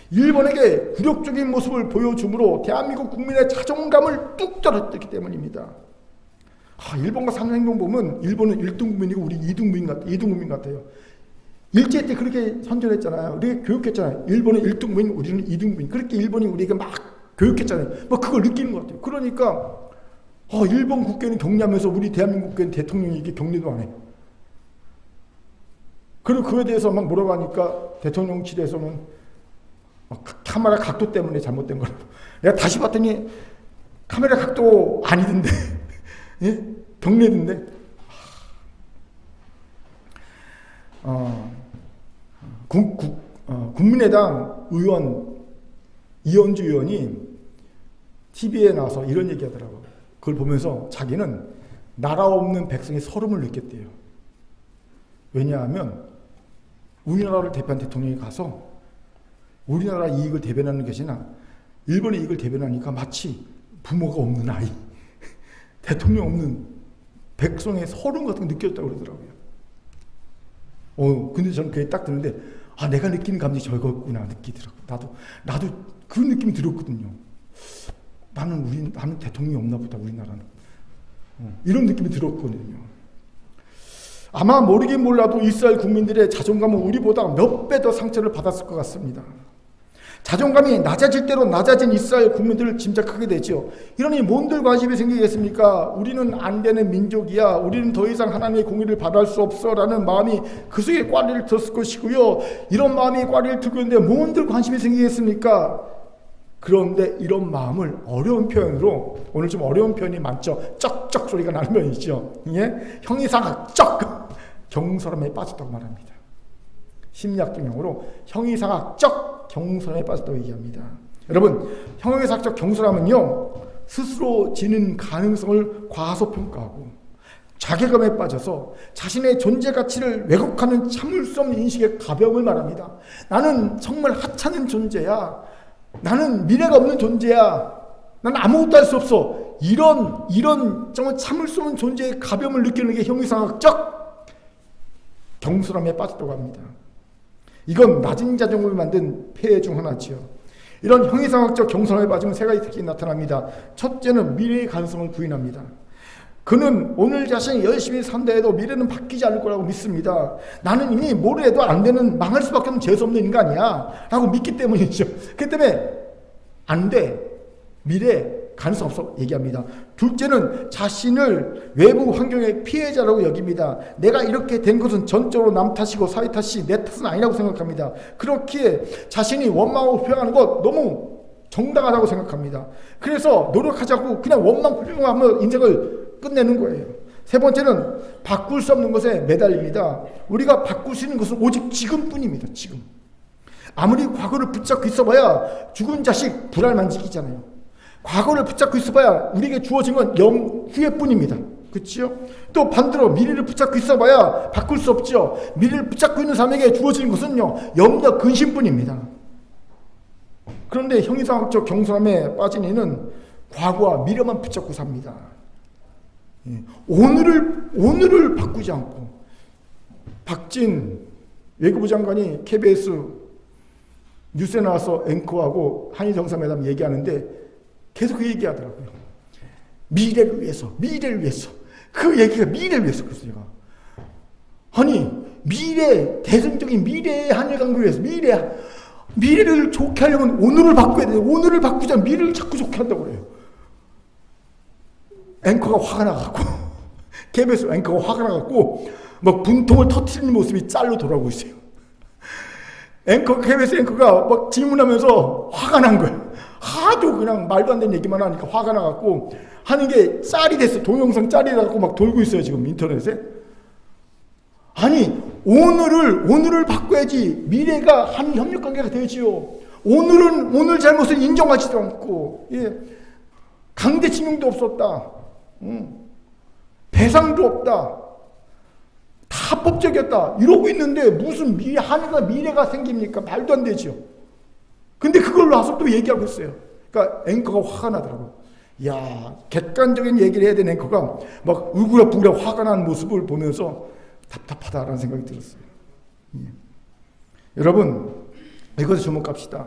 일본에게 굴욕적인 모습을 보여줌으로 대한민국 국민의 자존감을 뚝 떨어뜨렸기 때문입니다. 일본과 삼 행동 보면 일본은 1등 국민이고 우리 2등 국민 같아요. 일제 때 그렇게 선전했잖아요. 우리가 교육했잖아요. 일본은 1등 국민, 우리는 2등 국민. 그렇게 일본이 우리에게 막 교육했잖아요. 그걸 느끼는 것 같아요. 그러니까 일본 국회는 격려하면서 우리 대한민국 국회는 대통령이 이게 격려도 안 해요. 그리고 그에 대해서 막 뭐라고 하니까 대통령실에서는 카메라 각도 때문에 잘못된 거라고. 내가 다시 봤더니 카메라 각도 아니던데. 예? 격려던데. 국민의당 의원 이현주 의원이 TV에 나와서 이런 얘기 하더라고요. 그걸 보면서 자기는 나라 없는 백성의 서름을 느꼈대요. 왜냐하면 우리나라를 대표한 대통령이 가서 우리나라 이익을 대변하는 것이 아니라 일본의 이익을 대변하니까 마치 부모가 없는 아이, 대통령 없는 백성의 서름 같은 거 느꼈다고 그러더라고요. 근데 저는 그게 딱 드는데 내가 느끼는 감정이 저거구나 느끼더라고요. 나도 그 느낌이 들었거든요. 나는 대통령이 없나 보다, 우리나라는. 이런 느낌이 들었거든요. 아마 모르긴 몰라도 이스라엘 국민들의 자존감은 우리보다 몇 배 더 상처를 받았을 것 같습니다. 자존감이 낮아질 대로 낮아진 이스라엘 국민들을 짐작하게 되죠. 이러니 뭔들 관심이 생기겠습니까? 우리는 안 되는 민족이야. 우리는 더 이상 하나님의 공의를 받을 수 없어 라는 마음이 그 속에 꽈리를 들었을 것이고요. 이런 마음이 꽈리를 들고 있는데 뭔들 관심이 생기겠습니까? 그런데 이런 마음을 어려운 표현으로, 오늘 좀 어려운 표현이 많죠. 쩍쩍 소리가 나는 표현이죠. 예? 형이상학 쩍 경솔함에 빠졌다고 말합니다. 심리학적 용어로 형이상학 쩍 경솔함에 빠졌다고 얘기합니다. 여러분, 형이상학적 경솔함은요, 스스로 지는 가능성을 과소평가하고 자괴감에 빠져서 자신의 존재 가치를 왜곡하는 참을 수 없는 인식의 가벼움을 말합니다. 나는 정말 하찮은 존재야. 나는 미래가 없는 존재야. 나는 아무것도 할 수 없어. 이런 정말 참을 수 없는 존재의 가벼움을 느끼는 게 형이상학적 경솔함에 빠졌다고 합니다. 이건 낮은 자존감을 만든 폐해 중 하나지요. 이런 형이상학적 경솔함에 빠지면 세 가지 특징이 나타납니다. 첫째는 미래의 가능성을 부인합니다. 그는 오늘 자신이 열심히 산다 해도 미래는 바뀌지 않을 거라고 믿습니다. 나는 이미 뭘 해도 안 되는, 망할 수밖에 없는 재수없는 인간이야 라고 믿기 때문이죠. 그렇기 때문에 안 돼, 미래 가능성 없어 얘기합니다. 둘째는 자신을 외부 환경의 피해자라고 여깁니다. 내가 이렇게 된 것은 전적으로 남 탓이고 사회 탓이 내 탓은 아니라고 생각합니다. 그렇기에 자신이 원망하고 표현하는 것 너무 정당하다고 생각합니다. 그래서 노력하지 않고 그냥 원망 불평하며 인생을 끝내는 거예요. 세 번째는 바꿀 수 없는 것에 매달립니다. 우리가 바꿀 수 있는 것은 오직 지금뿐입니다. 지금. 아무리 과거를 붙잡고 있어봐야 죽은 자식 불알 만지기잖아요. 과거를 붙잡고 있어봐야 우리에게 주어진 건 후회뿐입니다. 그렇죠? 또 반대로 미래를 붙잡고 있어봐야 바꿀 수 없죠. 미래를 붙잡고 있는 사람에게 주어진 것은요, 염려 근심뿐입니다. 그런데 형이상학적 경솔함에 빠진 이는 과거와 미래만 붙잡고 삽니다. 오늘을 바꾸지 않고, 박진 외교부 장관이 KBS 뉴스에 나와서 앵커하고 한일 정상회담 얘기하는데 계속 그 얘기하더라고요. 미래를 위해서. 그 얘기가 미래를 위해서. 그래서 제가 아니, 대승적인 미래의 한일 관계를 위해서, 미래를 좋게 하려면 오늘을 바꿔야 돼요. 오늘을 바꾸자 미래를 자꾸 좋게 한다고 그래요. 앵커가 화가 나갖고 KBS 앵커가 화가 나갖고 막 분통을 터뜨리는 모습이 짤로 돌아오고 있어요. KBS 앵커가 막 질문하면서 화가 난 거예요. 하도 그냥 말도 안 되는 얘기만 하니까 화가 나갖고 하는 게 짤이 됐어. 동영상 짤이 돼갖고 막 돌고 있어요, 지금 인터넷에. 아니, 오늘을 바꿔야지 미래가 한일 협력 관계가 되지요. 오늘 잘못을 인정하지도 않고, 강제징용도 없었다. 배상도 없다. 다 합법적이었다. 이러고 있는데 무슨 한일과 미래가 생깁니까? 말도 안 되죠. 근데 그걸 놔서 또 얘기하고 있어요. 그러니까 앵커가 화가 나더라고요. 야, 객관적인 얘기를 해야 되는 앵커가 막 울그락불그락 화가 나는 모습을 보면서 답답하다라는 생각이 들었어요. 여러분, 이것에 주목합시다.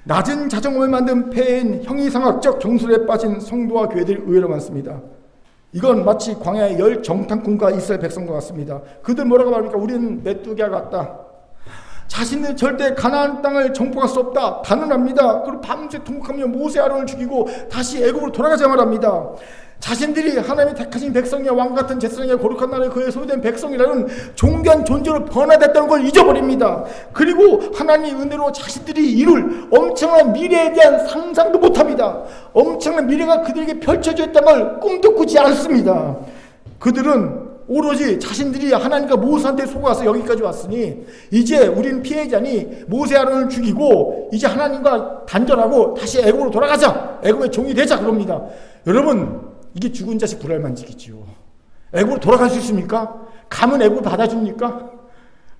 낮은 자존감을 만든 폐해인 형이상학적 경솔에 빠진 성도와 교회들이 의외로 많습니다. 이건 마치 광야의 열 정탐꾼과 이스라엘 백성과 같습니다. 그들 뭐라고 말합니까? 우리는 메뚜기와 같다. 자신은 절대 가나안 땅을 정복할 수 없다. 단언합니다. 그리고 밤새 통곡하며 모세 아론을 죽이고 다시 애굽으로 돌아가자 말합니다. 자신들이 하나님이 택하신 백성이야, 왕같은 제사장이야, 거룩한 나라에 그의 소유된 백성이라는 존귀한 존재로 변화됐다는 걸 잊어버립니다. 그리고 하나님의 은혜로 자신들이 이룰 엄청난 미래에 대한 상상도 못합니다. 엄청난 미래가 그들에게 펼쳐져 있다는 걸 꿈도 꾸지 않습니다. 그들은 오로지 자신들이 하나님과 모세한테 속아서 여기까지 왔으니 이제 우리는 피해자니 모세 아론을 죽이고 이제 하나님과 단절하고 다시 애굽으로 돌아가자, 애굽의 종이 되자 그럽니다. 여러분, 이게 죽은 자식 불알 만지기지요. 애굽으로 돌아갈 수 있습니까? 가면 애굽을 받아줍니까?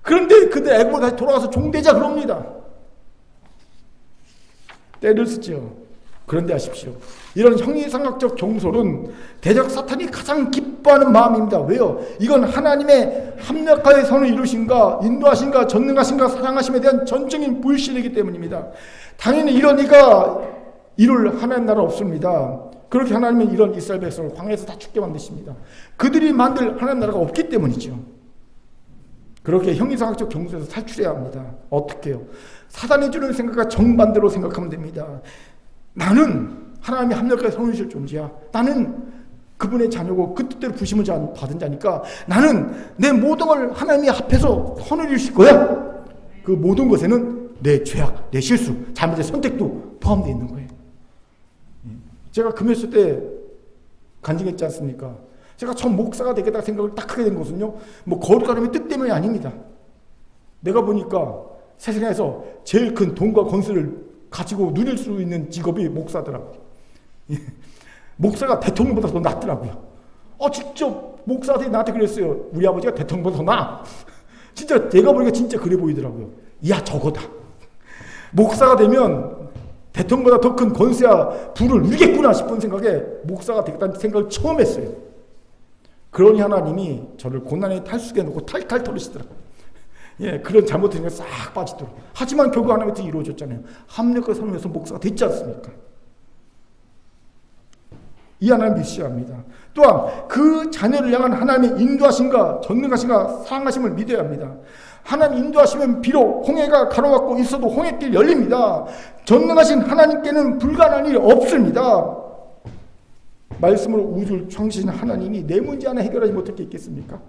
그런데 그들 애굽으로 다시 돌아가서 종되자 그럽니다. 때를 쓰죠. 그런데 아십시오, 이런 형이상학적 경솔은 대적 사탄이 가장 기뻐하는 마음입니다. 왜요? 이건 하나님의 합력하여 선을 이루신가, 인도하신가, 전능하신가, 사랑하심에 대한 전적인 불신이기 때문입니다. 당연히 이런 이가 이룰 하나님 나라 없습니다. 그렇게 하나님은 이런 이스라엘 백성을 광야에서 다 죽게 만드십니다. 그들이 만들 하나님 나라가 없기 때문이죠. 그렇게 형이상학적 경수에서 탈출해야 합니다. 어떻게 해요? 사단이 주는 생각과 정반대로 생각하면 됩니다. 나는 하나님이 합력하여 선을 주실 존재야. 나는 그분의 자녀고 그 뜻대로 부심을 받은 자니까 나는 내 모든 걸 하나님이 합해서 선을 주실 거야. 그 모든 것에는 내 죄악, 내 실수, 잘못된 선택도 포함되어 있는 거예요. 제가 금요일 때 간증했지 않습니까? 제가 처음 목사가 되겠다 생각을 딱 하게 된 것은요, 뭐 거룩하님의 뜻 때문이 아닙니다. 내가 보니까 세상에서 제일 큰 돈과 건설을 가지고 누릴 수 있는 직업이 목사더라고요. 목사가 대통령보다 더 낫더라고요. 직접 목사들이 나한테 그랬어요. 우리 아버지가 대통령보다 더 나아. 진짜 내가 보니까 진짜 그래 보이더라고요. 야, 저거다. 목사가 되면 대통령보다 더 큰 권세와 부를 누리겠구나 싶은 생각에 목사가 되겠다는 생각을 처음 했어요. 그러니 하나님이 저를 고난의 탈수기에 놓고 탈탈 털으시더라고요. 그런 잘못된 게 싹 빠지도록. 하지만 결국 하나님의 뜻이 이루어졌잖아요. 합력과 섬에서 목사가 됐지 않습니까? 이 하나님 믿으셔야 합니다. 또한 그 자녀를 향한 하나님의 인도하심과 전능하심과 사랑하심을 믿어야 합니다. 하나님 인도하시면 비록 홍해가 가로막고 있어도 홍해길 열립니다. 전능하신 하나님께는 불가능한 일이 없습니다. 말씀으로 우주를 창시신 하나님이 내 문제 하나 해결하지 못할 게 있겠습니까?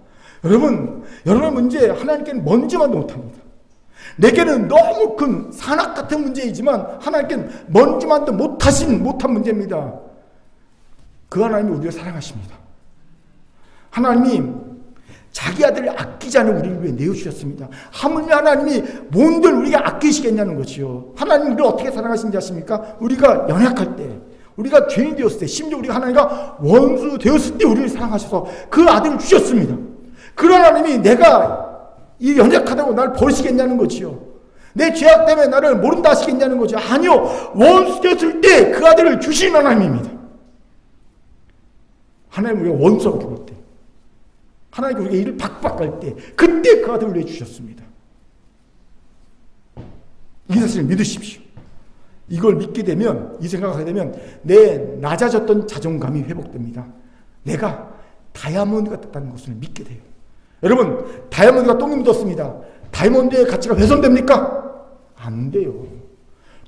여러분의 문제 하나님께는 먼지만도 못합니다. 내게는 너무 큰 산악 같은 문제이지만 하나님께는 먼지만도 못한 문제입니다. 그 하나님이 우리를 사랑하십니다. 하나님이 자기 아들을 아끼지 않은 우리를 위해 내어주셨습니다. 하물며 하나님이 뭔들 우리가 아끼시겠냐는 것이요. 하나님 우리를 어떻게 사랑하시는지 아십니까? 우리가 연약할 때, 우리가 죄인 되었을 때, 심지어 우리가 하나님과 원수 되었을 때 우리를 사랑하셔서 그 아들을 주셨습니다. 그런 하나님이 내가 이 연약하다고 나를 버리시겠냐는 거지요. 내 죄악 때문에 나를 모른다 하시겠냐는 거죠. 아니요. 원수 되었을 때 그 아들을 주신 하나님입니다. 하나님 우리가 원수하고 죽을 때, 하나님 우리가 일을 박박할 때, 그때 그 아들을 내주셨습니다. 이 사실을 믿으십시오. 이걸 믿게 되면, 이 생각을 하게 되면 내 낮아졌던 자존감이 회복됩니다. 내가 다이아몬드가 됐다는 것을 믿게 돼요. 여러분, 다이아몬드가 똥이 묻었습니다. 다이아몬드의 가치가 훼손됩니까? 안 돼요.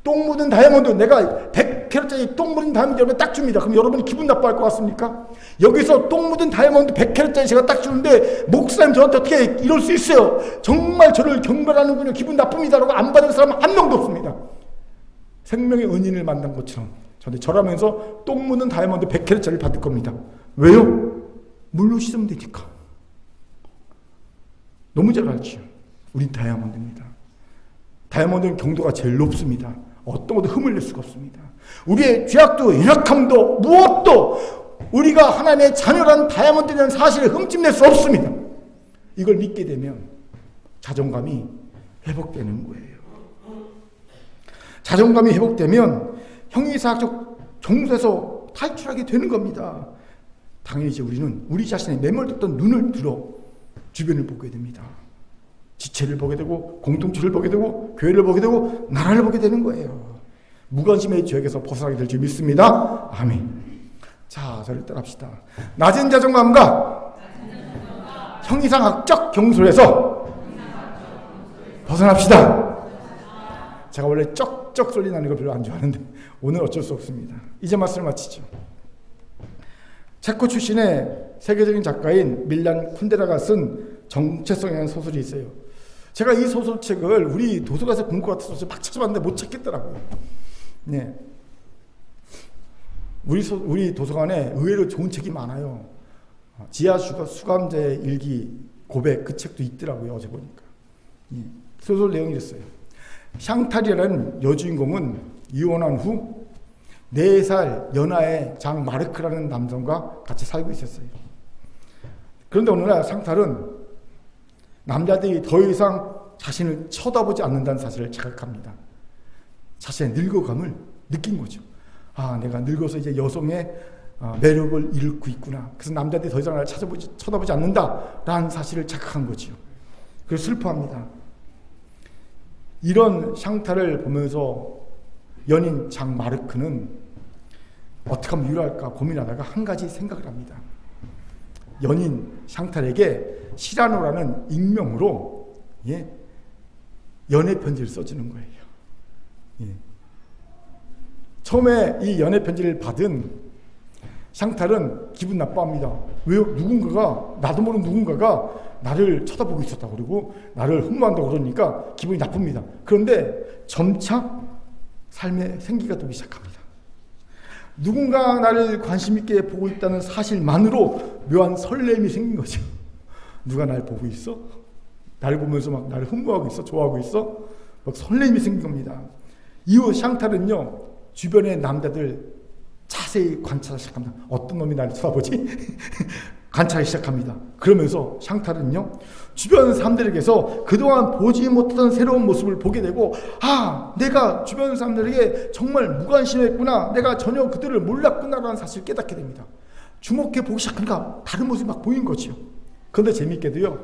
똥 묻은 다이아몬드, 내가 100캐럿짜리 똥 묻은 다이아몬드 여러분 딱 줍니다. 그럼 여러분이 기분 나빠할 것 같습니까? 여기서 똥 묻은 다이아몬드 100캐럿짜리 제가 딱 주는데 목사님 저한테 어떻게 이럴 수 있어요? 정말 저를 경멸하는군요. 기분 나쁩니다라고 안 받을 사람 한 명도 없습니다. 생명의 은인을 만난 것처럼 저라면서 똥 묻은 다이아몬드 100캐럿짜리를 받을 겁니다. 왜요? 물로 씻으면 되니까. 너무 잘 알죠. 우린 다이아몬드입니다. 다이아몬드는 경도가 제일 높습니다. 어떤 것도 흠을 낼 수가 없습니다. 우리의 죄악도 연약함도 무엇도 우리가 하나님의 자녀라는 다이아몬드라는 사실을 흠집낼 수 없습니다. 이걸 믿게 되면 자존감이 회복되는 거예요. 자존감이 회복되면 형이사학적 정서에서 탈출하게 되는 겁니다. 당연히 이제 우리는 우리 자신의 매몰됐던 눈을 들어 주변을 보게 됩니다. 지체를 보게 되고 공동체를 보게 되고 교회를 보게 되고 나라를 보게 되는 거예요. 무관심의 죄악에서 벗어나게 될 줄 믿습니다. 아멘. 자, 저를 따라합시다. 낮은 자존감과 형이상학적 경솔에서 벗어납시다. 제가 원래 쩍쩍 소리 나는 걸 별로 안 좋아하는데 오늘 어쩔 수 없습니다. 이제 말씀을 마치죠. 체코 출신의 세계적인 작가인 밀란 쿤데라가 쓴 정체성이라는 소설이 있어요. 제가 이 소설책을 우리 도서관에서 본 것 같은 소설 막 찾아봤는데 못 찾겠더라고요. 네. 우리 도서관에 의외로 좋은 책이 많아요. 지하 수감자의 일기 고백, 그 책도 있더라고요. 어제 보니까. 네. 소설 내용이 이랬어요. 샹탈이라는 여주인공은 이혼한 후 4살 연하의 장 마르크라는 남성과 같이 살고 있었어요. 그런데 어느 날 샹탈은 남자들이 더 이상 자신을 쳐다보지 않는다는 사실을 자각합니다. 자신의 늙어감을 느낀 거죠. 아, 내가 늙어서 이제 여성의 매력을 잃고 있구나. 그래서 남자들이 더 이상 나를 쳐다보지 않는다라는 사실을 자각한 거죠. 그래서 슬퍼합니다. 이런 샹탈을 보면서 연인 장 마르크는 어떻게 하면 위로할까 고민하다가 한 가지 생각을 합니다. 연인 샹탈에게 시라노라는 익명으로 예, 연애 편지를 써주는 거예요. 예. 처음에 이 연애 편지를 받은 샹탈은 기분 나빠합니다. 왜요? 누군가가, 나도 모르는 누군가가 나를 쳐다보고 있었다고 그러고 나를 흠모한다고 그러니까 기분이 나쁩니다. 그런데 점차 삶의 생기가 돌기 시작합니다. 누군가 나를 관심 있게 보고 있다는 사실만으로 묘한 설렘이 생긴 거죠. 누가 날 보고 있어? 나를 보면서 막 나를 흠모하고 있어? 좋아하고 있어? 막 설렘이 생긴 겁니다. 이후 샹탈은요, 주변의 남자들 자세히 관찰하기 시작합니다. 어떤 놈이 나를 쳐다보지? 관찰하기 시작합니다. 그러면서 샹탈은요, 주변 사람들에게서 그동안 보지 못하던 새로운 모습을 보게 되고, 아, 내가 주변 사람들에게 정말 무관심했구나, 내가 전혀 그들을 몰랐구나라는 사실을 깨닫게 됩니다. 주목해 보기 시작하니까 다른 모습이 막 보인 거죠. 그런데 재미있게도요,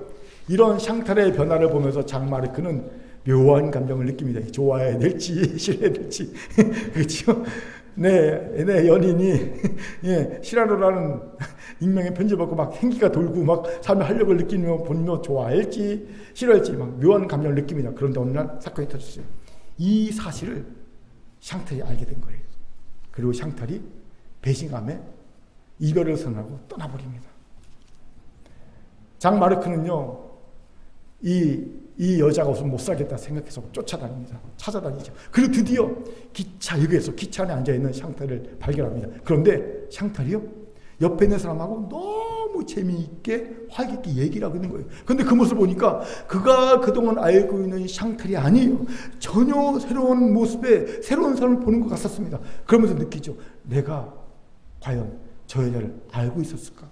이런 샹탈의 변화를 보면서 장마르크는 묘한 감정을 느낍니다. 좋아해야 될지 싫어야 될지. 그렇죠? 내 연인이 예, 시라르라는 익명의 편지를 받고 막 생기가 돌고 막 삶의 활력을 느끼며 보며 좋아할지 싫어할지 막 묘한 감정을 느낍니다. 그런데 어느 날 사건이 터졌어요. 이 사실을 샹탈이 알게 된 거예요. 그리고 샹탈이 배신감에 이별을 선언하고 떠나버립니다. 장마르크는요, 이 여자가 없으면 못 살겠다 생각해서 쫓아다닙니다. 찾아다니죠. 그리고 드디어 기차역에서 기차 안에 앉아있는 샹탈을 발견합니다. 그런데 샹탈이요, 옆에 있는 사람하고 너무 재미있게 활기있게 얘기를 하고 있는 거예요. 그런데 그 모습을 보니까 그가 그동안 알고 있는 샹탈이 아니에요. 전혀 새로운 모습에 새로운 사람을 보는 것 같았습니다. 그러면서 느끼죠. 내가 과연 저 여자를 알고 있었을까?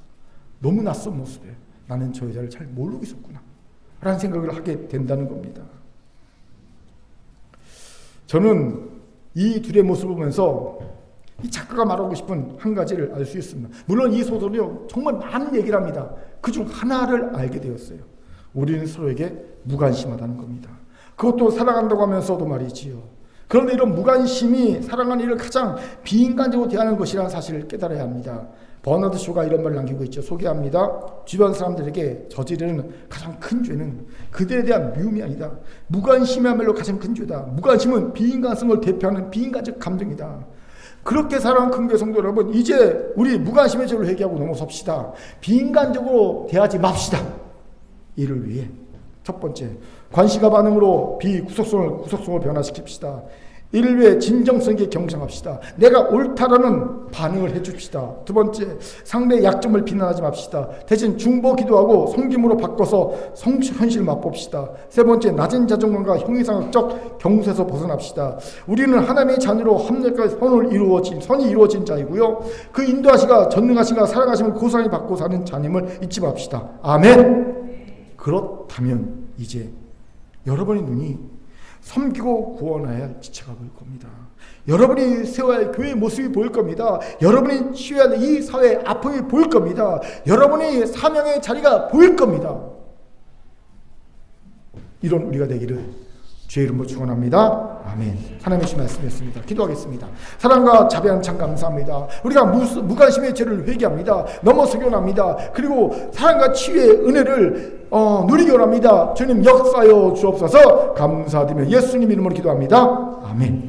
너무 낯선 모습에 나는 저 여자를 잘 모르고 있었구나 라는 생각을 하게 된다는 겁니다. 저는 이 둘의 모습을 보면서 이 작가가 말하고 싶은 한 가지를 알 수 있습니다. 물론 이 소설이요, 정말 많은 얘기를 합니다. 그중 하나를 알게 되었어요. 우리는 서로에게 무관심하다는 겁니다. 그것도 사랑한다고 하면서도 말이지요. 그런데 이런 무관심이 사랑하는 이를 가장 비인간적으로 대하는 것이라는 사실을 깨달아야 합니다. 버나드 쇼가 이런 말을 남기고 있죠. 소개합니다. 주변 사람들에게 저지르는 가장 큰 죄는 그들에 대한 미움이 아니다. 무관심이야말로 가장 큰 죄다. 무관심은 비인간성을 대표하는 비인간적 감정이다. 그렇게 사랑하는 큰교회 성도 여러분, 이제 우리 무관심의 죄를 회개하고 넘어섭시다. 비인간적으로 대하지 맙시다. 이를 위해 첫 번째, 관심과 반응으로 구속성을 변화시킵시다. 이를 위해 진정성 있게 경청합시다. 내가 옳다라는 반응을 해줍시다. 두 번째, 상대의 약점을 비난하지 맙시다. 대신 중보 기도하고 섬김으로 바꿔서 현실을 맛봅시다. 세 번째, 낮은 자존감과 형이상학적 경수에서 벗어납시다. 우리는 하나님의 자녀로 합력과 선이 이루어진 자이고요, 그 인도하시가 전능하시가 사랑하심을 고스란히 받고 사는 자님을 잊지 맙시다. 아멘. 그렇다면 이제 여러분의 눈이 섬기고 구원해야 할 지체가 보일 겁니다. 여러분이 세워야 할 교회의 모습이 보일 겁니다. 여러분이 치유해야 할 이 사회의 아픔이 보일 겁니다. 여러분이 사명의 자리가 보일 겁니다. 이런 우리가 되기를 주의 이름으로 축원합니다. 아멘. 하나님의 주 말씀이었습니다. 기도하겠습니다. 사랑과 자비하는 참 감사합니다. 우리가 무관심의 죄를 회개합니다. 넘어서기 원합니다. 그리고 사랑과 치유의 은혜를 누리기 원합니다. 주님 역사하여 주옵소서. 감사드리며 예수님 이름으로 기도합니다. 아멘.